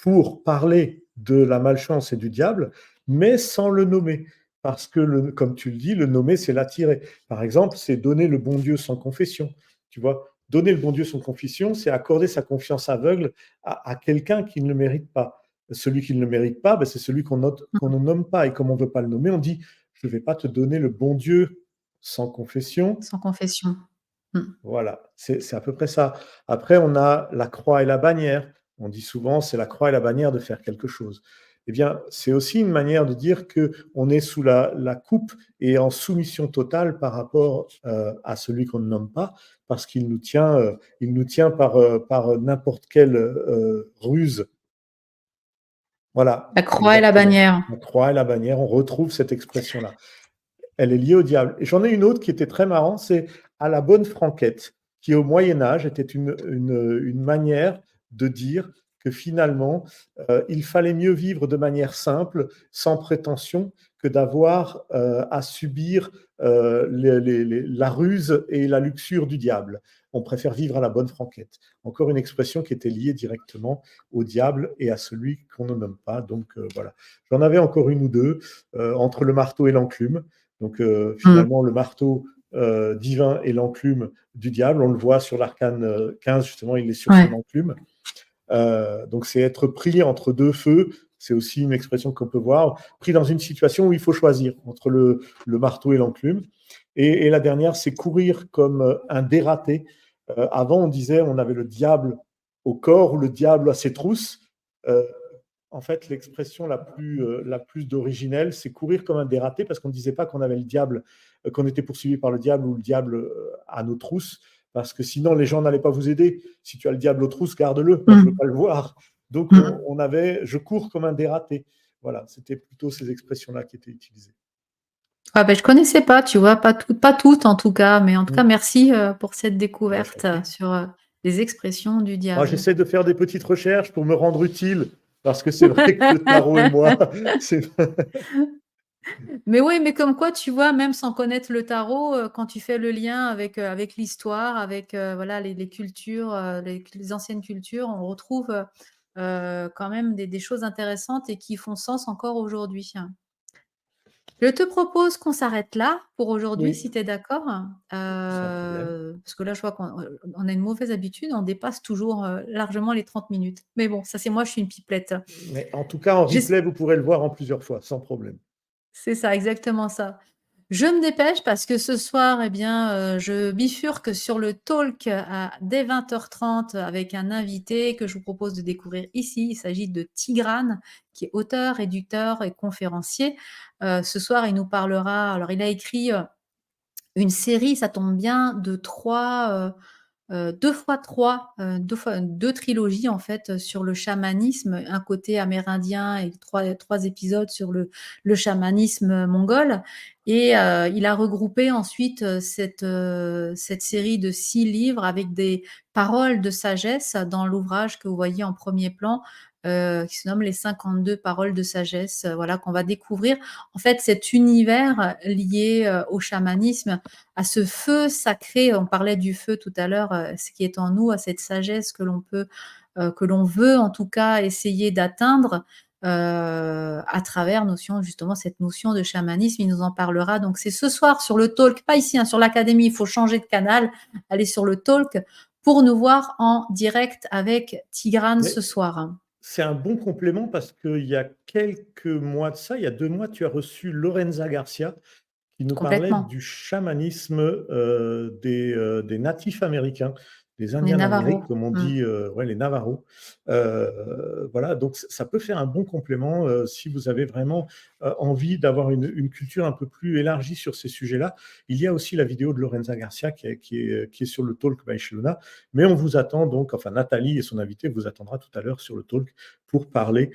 pour parler de la malchance et du diable, mais sans le nommer. Parce que, comme tu le dis, le nommer, c'est l'attirer. Par exemple, c'est donner le bon Dieu sans confession. Tu vois, donner le bon Dieu sans confession, c'est accorder sa confiance aveugle à quelqu'un qui ne le mérite pas. Celui qui ne le mérite pas, ben, c'est celui qu'on ne nomme pas. Et comme on ne veut pas le nommer, on dit, je ne vais pas te donner le bon Dieu sans confession. Sans confession. Mm. Voilà, c'est à peu près ça. Après, on a la croix et la bannière. On dit souvent, c'est la croix et la bannière de faire quelque chose. Eh bien, c'est aussi une manière de dire qu'on est sous la coupe et en soumission totale par rapport à celui qu'on ne nomme pas, parce il nous tient par n'importe quelle ruse. Voilà, La croix et la exactement. bannière. La croix et la bannière, on retrouve cette expression-là. Elle est liée au diable. Et j'en ai une autre qui était très marrante, c'est à la bonne franquette, qui au Moyen Âge était une manière de dire que finalement, il fallait mieux vivre de manière simple, sans prétention, que d'avoir à subir la ruse et la luxure du diable. On préfère vivre à la bonne franquette. Encore une expression qui était liée directement au diable et à celui qu'on ne nomme pas. Donc voilà. J'en avais encore une ou deux, entre le marteau et l'enclume. Donc Mm. finalement, le marteau divin et l'enclume du diable, on le voit sur l'arcane 15, justement, il est sur son Ouais. enclume. Donc c'est être pris entre deux feux, c'est aussi une expression qu'on peut voir, pris dans une situation où il faut choisir entre le marteau et l'enclume. Et la dernière, c'est courir comme un dératé. Avant, on disait on avait le diable au corps ou le diable à ses trousses. Euh, en fait, l'expression la plus originelle, c'est courir comme un dératé, parce qu'on ne disait pas qu'on avait le diable, qu'on était poursuivi par le diable ou le diable à nos trousses, parce que sinon les gens n'allaient pas vous aider. Si tu as le diable aux trousses, garde-le, moi je ne veux Mmh. pas le voir. Donc Mmh. on avait, je cours comme un dératé. Voilà, c'était plutôt ces expressions-là qui étaient utilisées. Ah ben je connaissais pas, tu vois? Pas toutes en tout cas, mais en tout cas Mm. merci, pour cette Bah, je t'en découverte, prie. sur, les expressions du Moi, diable. j'essaie de faire des petites recherches pour me rendre utile, parce que c'est vrai que le tarot et moi, c'est Mais oui, mais comme quoi, tu vois, même sans connaître le tarot, quand tu fais le lien avec l'histoire, avec, voilà, les cultures, les anciennes cultures, on retrouve, quand même des choses intéressantes et qui font sens encore aujourd'hui. Je te propose qu'on s'arrête là pour aujourd'hui, oui, si tu es d'accord. sans problème. Parce que là, je vois qu'on a une mauvaise habitude, on dépasse toujours, largement les 30 minutes. Mais bon, ça, c'est moi, je suis une pipelette. Mais en tout cas, en J'es replay, vous pourrez le voir en plusieurs fois, sans problème. C'est ça, exactement ça. Je me dépêche parce que ce soir, eh bien, je bifurque sur le talk dès 20h30 avec un invité que je vous propose de découvrir ici. Il s'agit de Tigrane, qui est auteur, éditeur et conférencier. Ce soir, il nous parlera, alors il a écrit, une série, ça tombe bien, de 3 2 fois 3, 2 fois 2 trilogies en fait, sur le chamanisme, un côté amérindien et trois épisodes sur le chamanisme, mongol et il a regroupé ensuite, cette série de 6 livres avec des paroles de sagesse dans l'ouvrage que vous voyez en premier plan, qui se nomme «Les 52 paroles de sagesse», voilà, qu'on va découvrir. En fait, cet univers lié, au chamanisme, à ce feu sacré, on parlait du feu tout à l'heure, ce qui est en nous, à cette sagesse que l'on veut en tout cas essayer d'atteindre, à travers cette notion de chamanisme. Il nous en parlera donc c'est ce soir sur le talk, pas ici, hein, sur l'académie, il faut changer de canal, aller sur le talk pour nous voir en direct avec Tigrane Mais ce soir. c'est un bon complément, parce qu'il y a quelques mois de ça, il y a 2 mois, tu as reçu Lorenza Garcia, qui nous parlait Complètement. du chamanisme, des natifs américains, des Les Indiens d'Amérique, Navarros. comme on Mmh. dit, ouais, les Navajos. Voilà, donc ça peut faire un bon complément, si vous avez vraiment, envie d'avoir une culture un peu plus élargie sur ces sujets-là. Il y a aussi la vidéo de Lorenza Garcia qui est sur le Talk by Shelona, mais on vous attend donc, enfin Nathalie et son invité vous attendra tout à l'heure sur le Talk pour parler,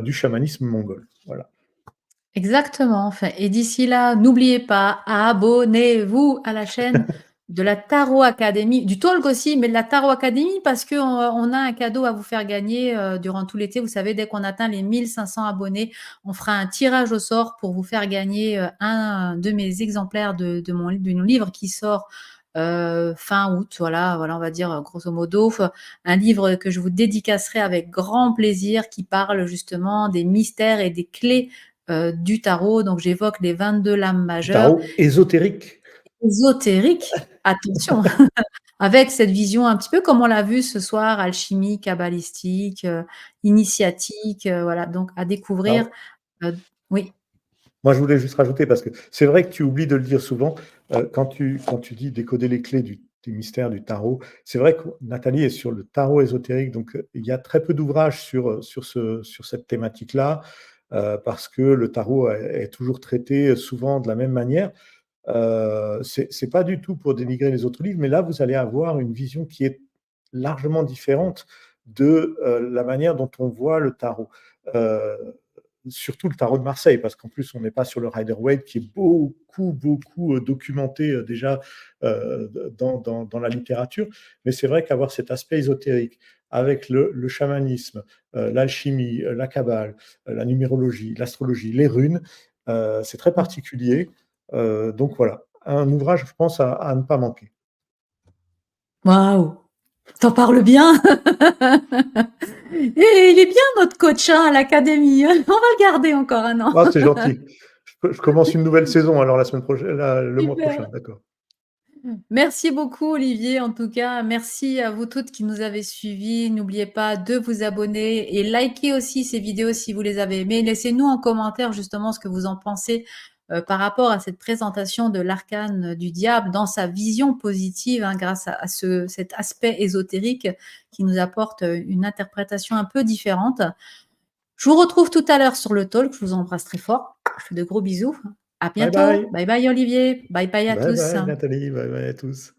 du chamanisme mongol. Voilà. Exactement, enfin et d'ici là, n'oubliez pas, abonnez-vous à la chaîne de la Tarot Academy, du talk aussi, mais de la Tarot Academy parce qu'on on a un cadeau à vous faire gagner, durant tout l'été. Vous savez, dès qu'on atteint les 1 500 abonnés, on fera un tirage au sort pour vous faire gagner, un de mes exemplaires de mon livre qui sort, fin août. Voilà, on va dire, grosso modo, un livre que je vous dédicacerai avec grand plaisir qui parle justement des mystères et des clés du tarot. Donc j'évoque les 22 lames Du majeures, tarot ésotérique. ésotériques, attention, avec cette vision un petit peu comme on l'a vu ce soir, alchimique, kabbalistique, initiatique, voilà, donc à découvrir, Alors, heu oui, moi, je voulais juste rajouter, parce que c'est vrai que tu oublies de le dire souvent, quand tu dis décoder les clés du mystère du tarot, c'est vrai que Nathalie est sur le tarot ésotérique, donc il y a très peu d'ouvrages sur cette thématique-là, parce que le tarot est toujours traité souvent de la même manière. C'est pas du tout pour dénigrer les autres livres, mais là, vous allez avoir une vision qui est largement différente de la manière dont on voit le tarot. Heu, Surtout le tarot de Marseille, parce qu'en plus, on n'est pas sur le Rider-Waite, qui est beaucoup documenté déjà dans la littérature. Mais c'est vrai qu'avoir cet aspect ésotérique avec le chamanisme, l'alchimie, la kabbale, la numérologie, l'astrologie, les runes, c'est très mmh. particulier. Donc voilà, un ouvrage, je pense, à ne pas manquer. Waouh! Tu en parles bien! Et il est bien notre coach, hein, à l'académie, on va le garder encore 1 an. Ah, c'est gentil. Je commence une nouvelle saison alors la semaine prochaine, le mois prochain, Super. d'accord. Merci beaucoup Olivier, en tout cas, merci à vous toutes qui nous avez suivis. N'oubliez pas de vous abonner et liker aussi ces vidéos si vous les avez aimées. Laissez-nous en commentaire justement ce que vous en pensez, par rapport à cette présentation de l'arcane du diable dans sa vision positive, hein, grâce à cet aspect ésotérique qui nous apporte, une interprétation un peu différente. Je vous retrouve tout à l'heure sur le talk. Je vous embrasse très fort. Je fais de gros bisous. À Bye bientôt. bye. Bye bye Olivier. Bye bye à Bye tous. bye Nathalie. Bye bye à tous.